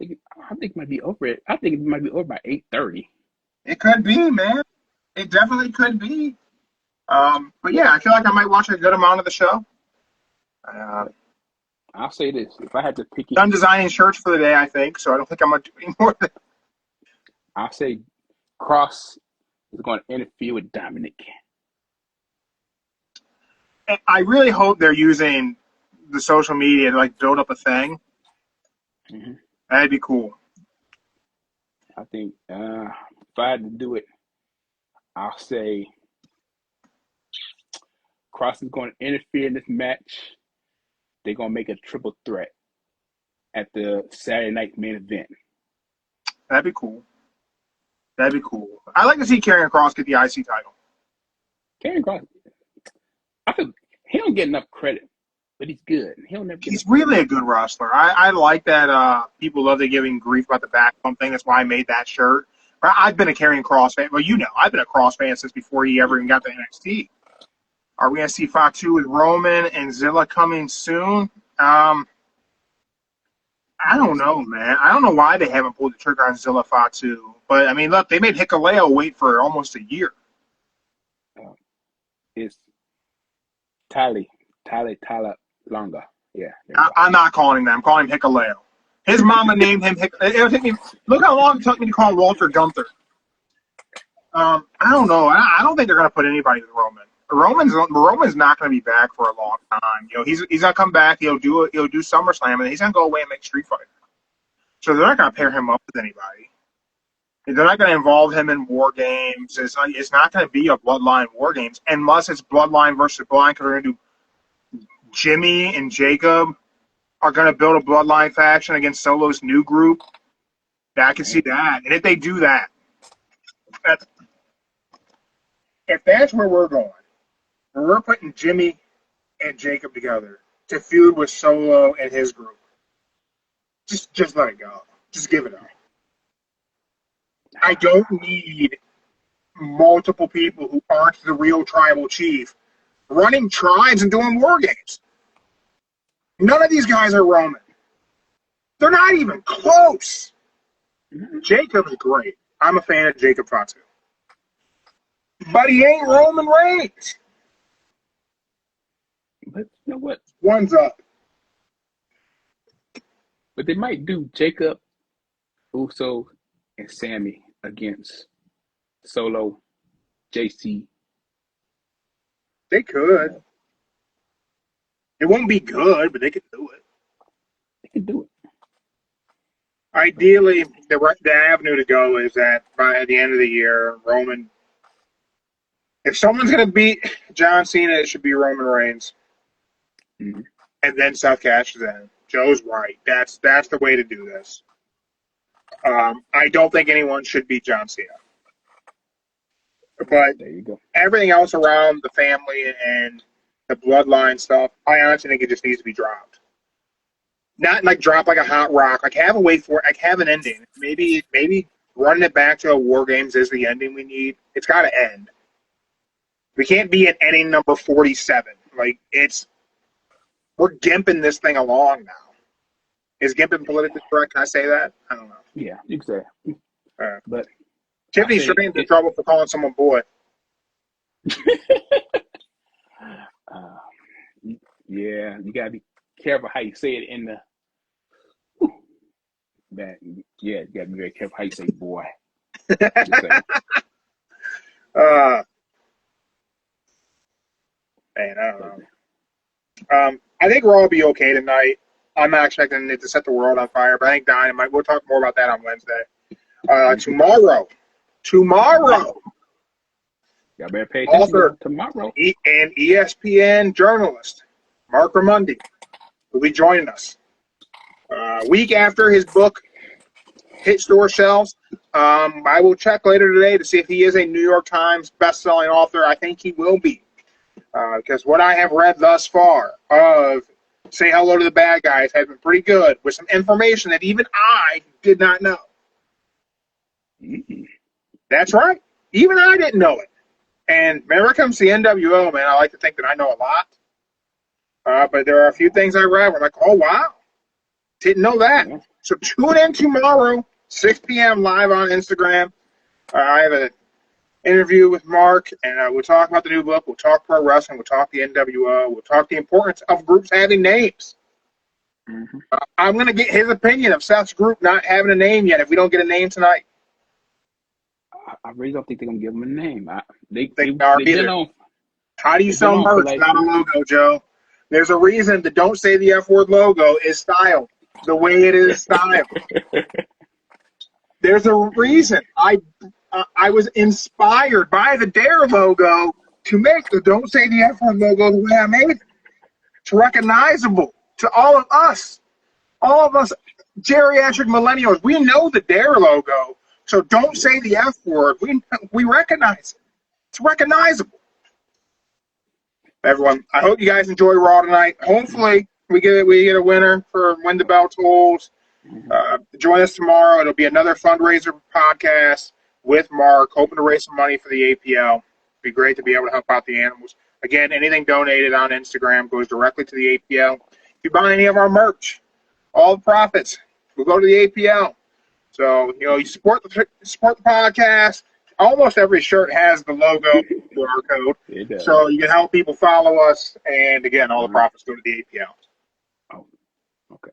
think it might be over it. I think it might be over by 8:30.
It could be, man. It definitely could be. But yeah, I feel like I might watch a good amount of the show.
I'll say this: if I had to pick it,
I'm designing shirts for the day, I think. So I don't think I'm going to do any more than.
I'll say Cross is going to interfere with Dominic.
I really hope they're using the social media to like build up a thing.
Mm-hmm.
That'd be cool.
I think if I had to do it, I'll say Cross is going to interfere in this match. They're going to make a triple threat at the Saturday night main event.
That'd be cool. I'd like to see Karrion Kross get the IC title.
Karrion Kross, I feel he don't get enough credit, but he's good.
He's really a good wrestler. I like that people love giving grief about the back bump thing. That's why I made that shirt. I've been a Karrion Kross fan. Well, you know, I've been a Kross fan since before he ever even got to NXT. Are we going to see Fatu with Roman and Zilla coming soon? I don't know, man. I don't know why they haven't pulled the trigger on Zilla Fatu. But, I mean, look, they made Hikuleo wait for almost a year.
It's Tally Longa. Yeah.
I'm not calling him that. I'm calling him Hikuleo. His mama named him Hikuleo. Look how long it took me to call Walter Gunther. I don't know. I don't think they're going to put anybody with Roman. Roman's not going to be back for a long time. You know, he's going to come back. He'll do SummerSlam, and he's going to go away and make Street Fighter. So they're not going to pair him up with anybody. They're not going to involve him in war games. It's not going to be a bloodline war games unless it's bloodline versus bloodline, because we're going to do Jimmy and Jacob are going to build a bloodline faction against Solo's new group. Yeah, I can see that. And if they do that, if that's where we're going, where we're putting Jimmy and Jacob together to feud with Solo and his group, just let it go. Just give it up. I don't need multiple people who aren't the real tribal chief running tribes and doing war games. None of these guys are Roman. They're not even close. Jacob's great. I'm a fan of Jacob Fatu. But he ain't Roman Reigns.
But you know what?
One's up.
But they might do Jacob, Uso, and Sami against Solo, JC.
They could. It won't be good, but they could do it.
They can do it.
Ideally, the avenue to go is that by the end of the year, Roman. If someone's going to beat John Cena, it should be Roman Reigns.
Mm-hmm.
And then Seth cashes in. Joe's right. That's the way to do this. I don't think anyone should beat John Cena. But
there you go.
Everything else around the family and the bloodline stuff, I honestly think it just needs to be dropped. Not like drop like a hot rock. Like have a way for it. Like have an ending. Maybe running it back to a War Games is the ending we need. It's got to end. We can't be at ending number 47. Like we're gimping this thing along now. Is gimping politically correct? Can I say that? I don't know.
Yeah, you can say it. But
Tiffany String's in trouble for calling someone boy.
Yeah, you gotta be careful how you say it in the. Man, yeah, you gotta be very careful how you say boy.
Man, I don't know. I think Raw will be okay tonight. I'm not expecting it to set the world on fire, but I think Dynamite. We'll talk more about that on Wednesday. Tomorrow.
Y'all better pay attention
Author
tomorrow.
And ESPN journalist Mark Ramundi will be joining us. Week after his book hit store shelves, I will check later today to see if he is a New York Times best-selling author. I think he will be. Because what I have read thus far of Say Hello to the Bad Guys has been pretty good with some information that even I did not know.
Mm-hmm.
That's right. Even I didn't know it. And whenever it comes to the NWO, man, I like to think that I know a lot. But there are a few things I read where I'm like, oh, wow. Didn't know that. Yeah. So tune in tomorrow, 6 p.m. live on Instagram. I have an interview with Mark, and we'll talk about the new book. We'll talk pro wrestling. We'll talk the NWO. We'll talk the importance of groups having names. Mm-hmm. I'm going to get his opinion of Seth's group not having a name yet if we don't get a name tonight.
I really don't think they're going to give them a name. They
How do you sell merch without a logo, Joe? There's a reason the Don't Say the F Word logo is styled the way it is styled. There's a reason. I was inspired by the Dare logo to make the Don't Say the F Word logo the way I made it. It's recognizable to all of us. All of us geriatric millennials, we know the Dare logo, so don't say the F word. We recognize it. It's recognizable. Everyone, I hope you guys enjoy Raw tonight. Hopefully, we get a winner for When the Bell Tolls. Join us tomorrow. It'll be another fundraiser podcast with Mark, hoping to raise some money for the APL. It'd be great to be able to help out the animals. Again, anything donated on Instagram goes directly to the APL. If you buy any of our merch, all the profits will go to the APL. So, you support the podcast. Almost every shirt has the logo QR code. So you can help people follow us. And, again, all the profits go to the APL.
Oh, okay.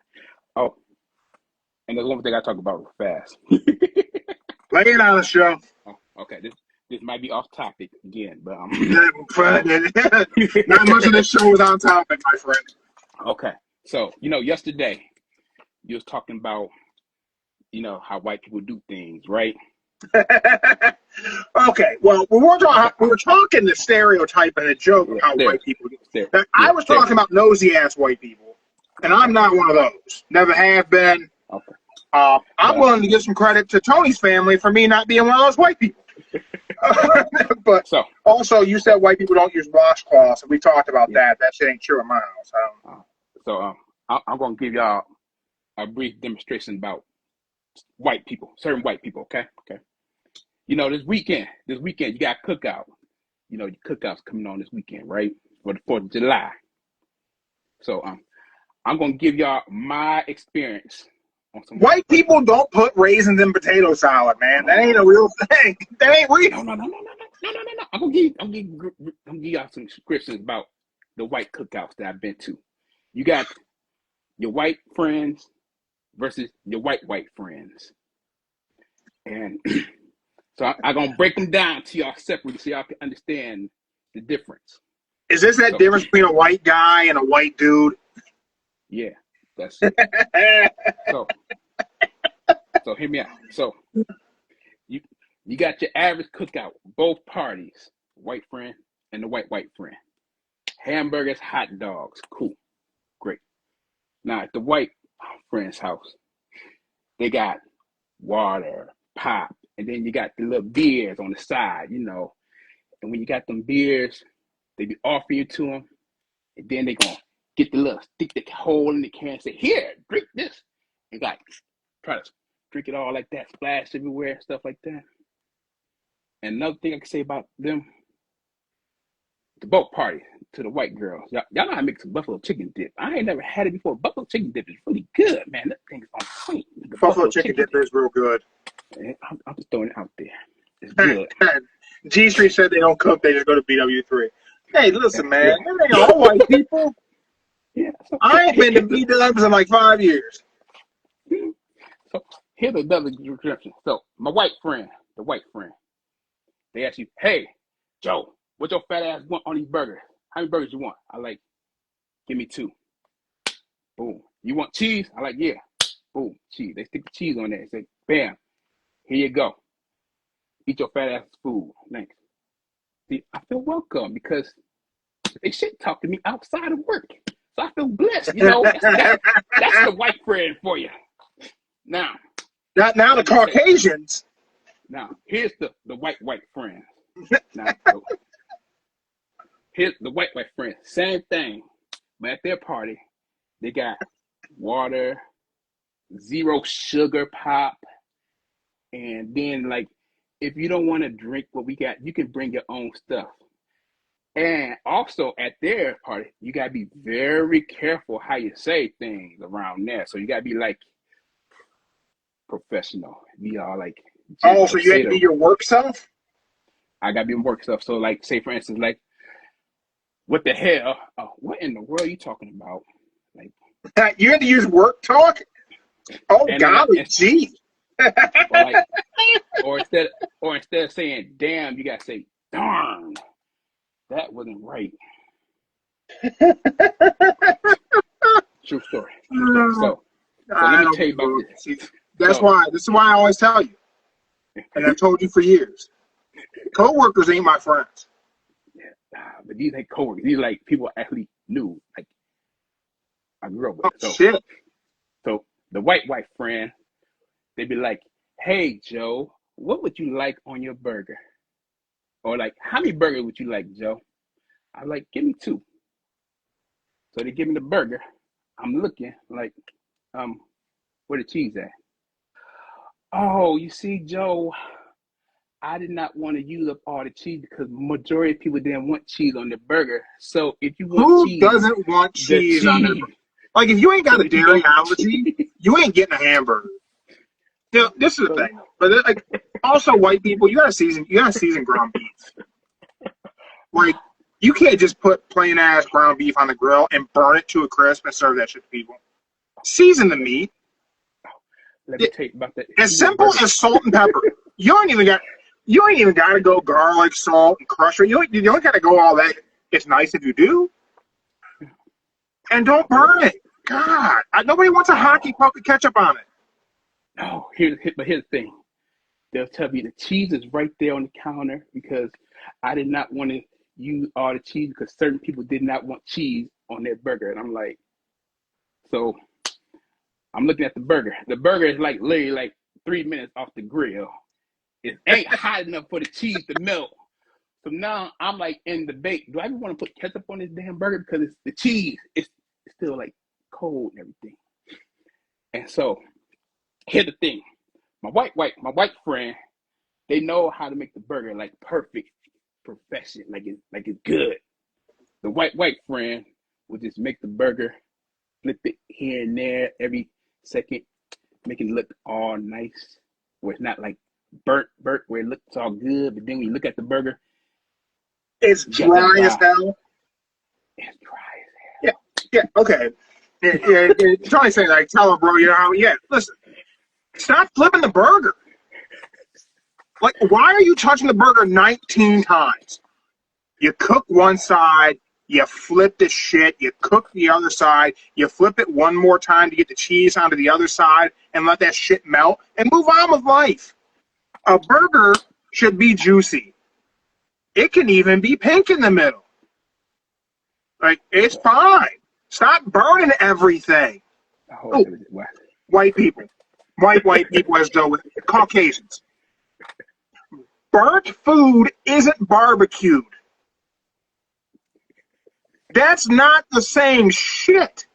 Oh, and there's one thing I talk about fast.
Lay it on the show.
Oh, okay. This might be off topic again, but
not much of this show was on topic, my friend.
Okay. So, yesterday you was talking about, how white people do things, right?
Okay, well, we were talking the stereotype and a joke of how white people do. Now, I was talking about nosy ass white people, and I'm not one of those. Never have been.
Okay.
I'm willing to give some credit to Tony's family for me not being one of those white people. But also, you said white people don't use washcloths, and we talked about that. That shit ain't true in my house.
So I'm going to give y'all a brief demonstration about white people, certain white people, okay? You know, this weekend, you got cookout. You know, the cookout's coming on this weekend, right? For the 4th of July. So I'm going to give y'all my experience on some
white people don't put raisins in potato salad, man. That ain't a real thing. That ain't real. No.
I'm gonna give y'all some descriptions about the white cookouts that I've been to. You got your white friends versus your white friends, and so I'm gonna break them down to y'all separately so y'all can understand the difference.
Is this that difference between a white guy and a white dude?
Yeah, that's it. So hear me out. So you got your average cookout, both parties, white friend and the white friend. Hamburgers, hot dogs, cool, great. Now at the white friend's house, they got water, pop, and then you got the little beers on the side, you know. And when you got them beers, they be offering you to them, and then they gonna get the little stick the hole in the can and say, "Here, drink this," and like try to drink it all like that, splash everywhere, stuff like that. And another thing I can say about them, the boat party to the white girls. Y'all know how to make some buffalo chicken dip. I ain't never had it before. Buffalo chicken dip is really good, man. That thing is on point.
Buffalo chicken dip is real good.
I'm just throwing it out there. It's good.
G Street said they don't cook, they just go to BW3. Hey, listen, man. They ain't all white people.
Yeah.
I ain't been to BWs in like 5 years.
So here's another description. So my white friend, the white friend, they ask you, "Hey, Joe, what your fat ass want on these burgers? How many burgers you want?" I like, "Give me 2. Boom. You want cheese? I like, "Yeah." Boom, cheese. They stick the cheese on there and say, "Bam, here you go. Eat your fat ass food." Thanks. See, I feel welcome because they shit talk to me outside of work. So I feel blessed, you know. That's the white friend for you. Now
the Caucasians.
Now, here's the white friends. Now, here's the white friends. Same thing. But at their party, they got water, 0 sugar pop, and then, like, if you don't want to drink what we got, you can bring your own stuff. And also, at their party, you got to be very careful how you say things around there. So you got to be, like, professional. Be all, like,
oh, so you have to be your work self?
I got to be my work self. So, like, say, for instance, like, what the hell? What in the world are you talking about? Like,
you had to use work talk? Oh, golly, gee.
or instead of saying damn, you got to say darn. That wasn't right. True story. So let me tell you about this.
This is why I always tell you. And I've told you for years. Co-workers ain't my friends.
Yeah, but these ain't co-workers. These are like people I actually knew. Like I grew up with.
Oh, shit.
So the white friend, they'd be like, "Hey Joe, what would you like on your burger?" Or like, "How many burgers would you like, Joe?" I like, "Give me 2." So they give me the burger. I'm looking like, where the cheese at? "Oh, you see, Joe, I did not want to use up all the cheese because majority of people didn't want cheese on their burger. So if you want cheese,
who doesn't want cheese on their burger? Like if you ain't got a dairy allergy, you ain't getting a hamburger. You know, this is the thing. But like, also white people, you gotta season ground beef. Like you can't just put plain ass ground beef on the grill and burn it to a crisp and serve that shit to people. Season the meat.
Let me tell you about that.
As simple as salt and pepper. You ain't even got to go garlic, salt, and crusher. You don't got to go all that. It's nice if you do. And don't burn it. God, nobody wants a hockey puck with ketchup on it.
No, here's the thing. they'll tell me the cheese is right there on the counter because I did not want to use all the cheese because certain people did not want cheese on their burger. And I'm like, so I'm looking at the burger. The burger is like literally like 3 minutes off the grill. It ain't hot enough for the cheese to melt. So now I'm like in debate. Do I even want to put ketchup on this damn burger because it's the cheese? It's still like cold and everything. And so here's the thing. My white friend, they know how to make the burger like perfect perfection, like it's good. The white friend will just make the burger, flip it here and there every second, make it look all nice, where it's not like burnt, where it looks all good, but then when you look at the burger,
it's dry as hell.
It's dry as hell.
Yeah, okay. Yeah, Tony saying like, tell him, bro, you know how? Yeah, listen, stop flipping the burger. Like, why are you touching the burger 19 times? You cook one side, you flip the shit, you cook the other side, you flip it one more time to get the cheese onto the other side and let that shit melt and move on with life. A burger should be juicy. It can even be pink in the middle. Like, it's fine. Stop burning everything.
Oh,
white people. White people as though with Caucasians. Burnt food isn't barbecued. That's not the same shit.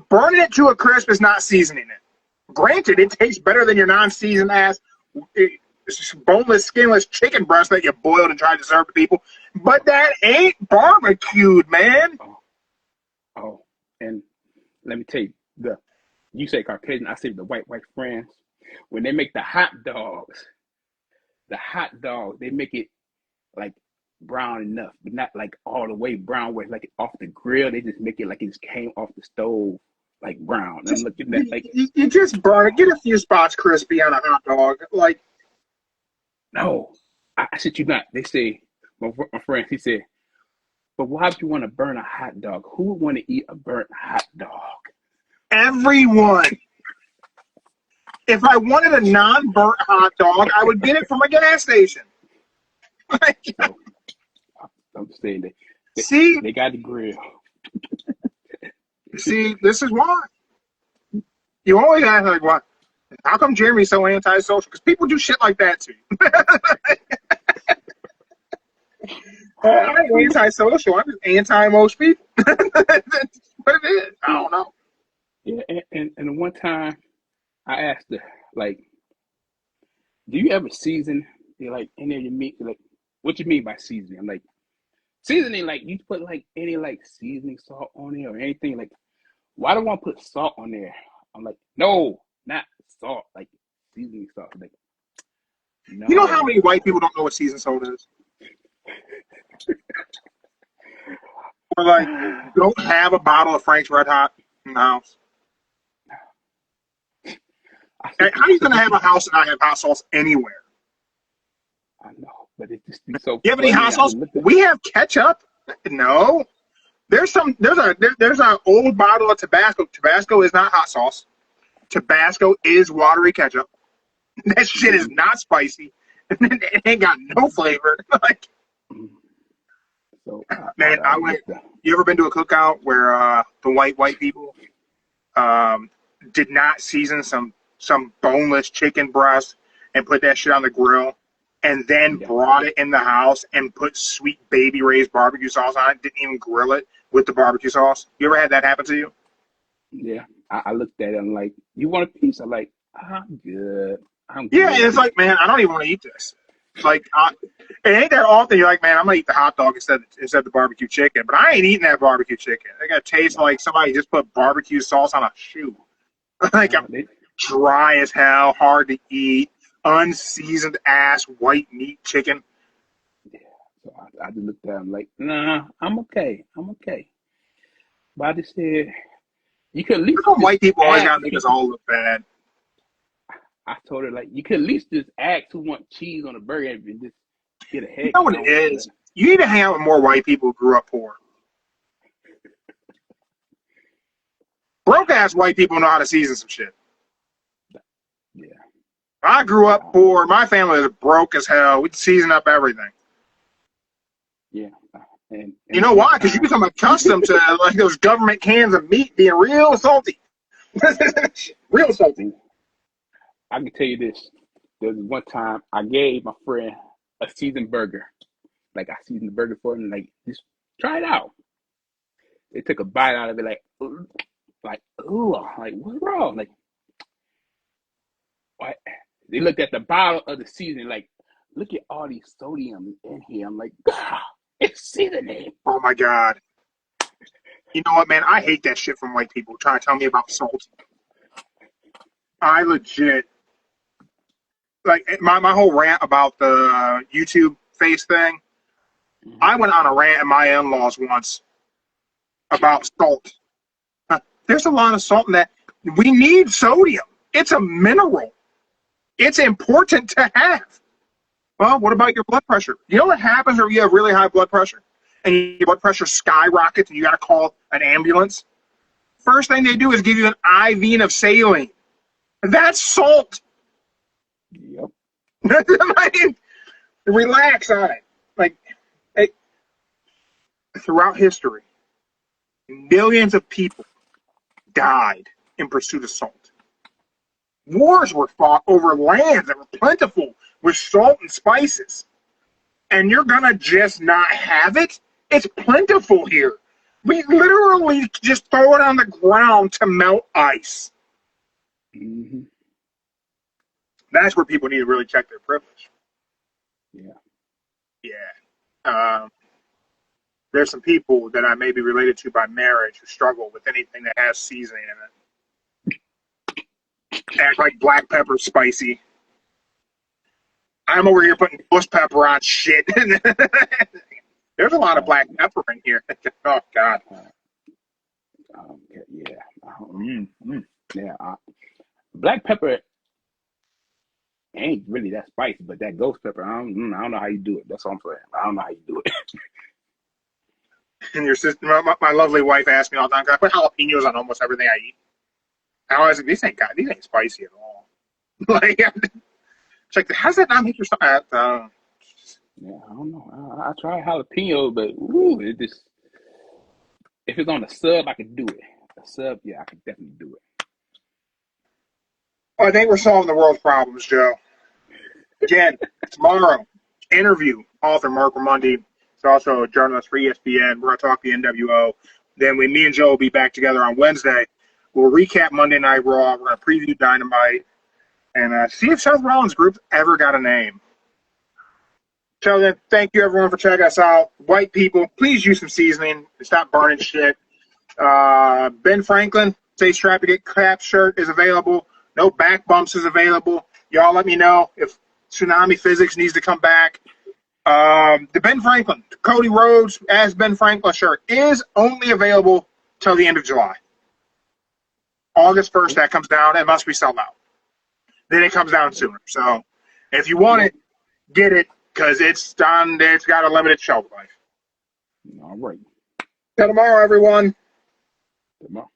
Burning it to a crisp is not seasoning it. Granted, it tastes better than your non-seasoned ass boneless, skinless chicken breast that you boiled and tried to serve to people, but that ain't barbecued, man.
Oh, and let me tell you, you say Caucasian, I say the white friends. When they make the hot dogs, they make it like brown enough, but not like all the way brown where it's like off the grill. They just make it like it just came off the stove, like brown. And I'm looking at that like
you just burn it. Get a few spots crispy on a hot dog. Like,
no, I said you not. They say my friend. He said, but why would you want to burn a hot dog? Who would want to eat a burnt hot dog?
Everyone. If I wanted a non-burnt hot dog, I would get it from a gas station.
So, I'm saying that they got the grill.
See, this is why. You always ask, like, what? How come Jeremy's so antisocial? Because people do shit like that to you. I ain't antisocial. I'm just anti most people. That's what it is. I don't know.
Yeah, and one time I asked her, like, do you ever season like any of your meat? Like, what you mean by seasoning? I'm like, seasoning, like you put like any like seasoning salt on it or anything. Like, why do I want to put salt on there? I'm like, no, not salt, like seasoning salt. Like, no.
You know how many white people don't know what seasoned salt is? Or like, don't have a bottle of Frank's Red Hot in the house. How are you going to have a house and not have hot sauce anywhere?
I know, but it just be so.
You have any hot sauce? We have ketchup. No. There's an old bottle of Tabasco. Tabasco is not hot sauce. Tabasco is watery ketchup. That shit is not spicy. It ain't got no flavor. Like,
so,
man, I went. You ever been to a cookout where the white people did not season some boneless chicken breast and put that shit on the grill, and then brought it in the house and put sweet baby raised barbecue sauce on it? Didn't even grill it with the barbecue sauce. You ever had that happen to you?
Yeah, I looked at it. I'm like, you want a piece? I'm like, I'm good.
Yeah, and it's like, man, I don't even want to eat this. Like, it ain't that often. You're like, man, I'm gonna eat the hot dog instead of the barbecue chicken. But I ain't eating that barbecue chicken. It got to taste like somebody just put barbecue sauce on a shoe. Like, I'm dry as hell, hard to eat, unseasoned ass white meat chicken.
Yeah, so I just looked at him like, nah, I'm okay. But I just said, you could at least.
White people always gotta make us all look bad.
I told her, like, you could at least just ask who want cheese on a burger and just get ahead.
You know what it is? You need to hang out with more white people who grew up poor. Broke ass white people know how to season some shit.
Yeah.
I grew up poor. My family was broke as hell. We'd season up everything.
Yeah. And
you know why? Because you become accustomed to like those government cans of meat being real salty. Real salty.
I can tell you this. There was one time I gave my friend a seasoned burger. Like I seasoned the burger for him, like just try it out. They took a bite out of it, like ooh, like what's wrong? Like what? They looked at the bottle of the seasoning, like look at all these sodium in here. I'm like, it's seasoning.
Oh my god. You know what, man? I hate that shit from white people trying to tell me about salt. I legit like my whole rant about the YouTube face thing. Mm-hmm. I went on a rant at my in-laws once about salt. There's a lot of salt in that. We need sodium. It's a mineral. It's important to have. Well, what about your blood pressure? You know what happens if you have really high blood pressure and your blood pressure skyrockets and you got to call an ambulance? First thing they do is give you an IV of saline. That's salt.
Yep.
I mean, relax on it. Like, throughout history, millions of people died in pursuit of salt. Wars were fought over lands that were plentiful with salt and spices. And you're going to just not have it? It's plentiful here. We literally just throw it on the ground to melt ice.
Mm-hmm.
That's where people need to really check their privilege.
Yeah.
Yeah. There's some people that I may be related to by marriage who struggle with anything that has seasoning in it. Act like black pepper's spicy. I'm over here putting bush pepper on shit. There's a lot of black pepper in here. Oh, God.
Black pepper ain't really that spicy, but that ghost pepper, I don't know how you do it. That's what I'm saying. I don't know how you do it.
And your sister, my lovely wife asked me all the time, I put jalapenos on almost everything I eat. I was like, these ain't spicy at all. Like, it's like, how's that not make your stomach?
Yeah, I don't know. I tried jalapeno, but it just, if it's on a sub, I could do it. A sub, yeah, I could definitely do it.
I think we're solving the world's problems, Joe. Again, tomorrow, interview author Mark Ramundi. He's also a journalist for ESPN. We're going to talk the NWO. Then me and Joe will be back together on Wednesday. We'll recap Monday Night Raw. We're going to preview Dynamite and see if Seth Rollins' group ever got a name. So then, thank you, everyone, for checking us out. White people, please use some seasoning and stop burning shit. Ben Franklin, Stay Strapped to Get Clapped shirt is available. No back bumps is available. Y'all let me know if Tsunami Physics needs to come back. The Ben Franklin, Cody Rhodes as Ben Franklin shirt is only available till the end of July. August 1st, that comes down. It must be sold out. Then it comes down sooner. So if you want it, get it because it's done. It's got a limited shelf life.
All right.
Till tomorrow, everyone.
Tomorrow.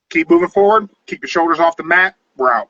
Keep moving forward. Keep your shoulders off the mat. We're out.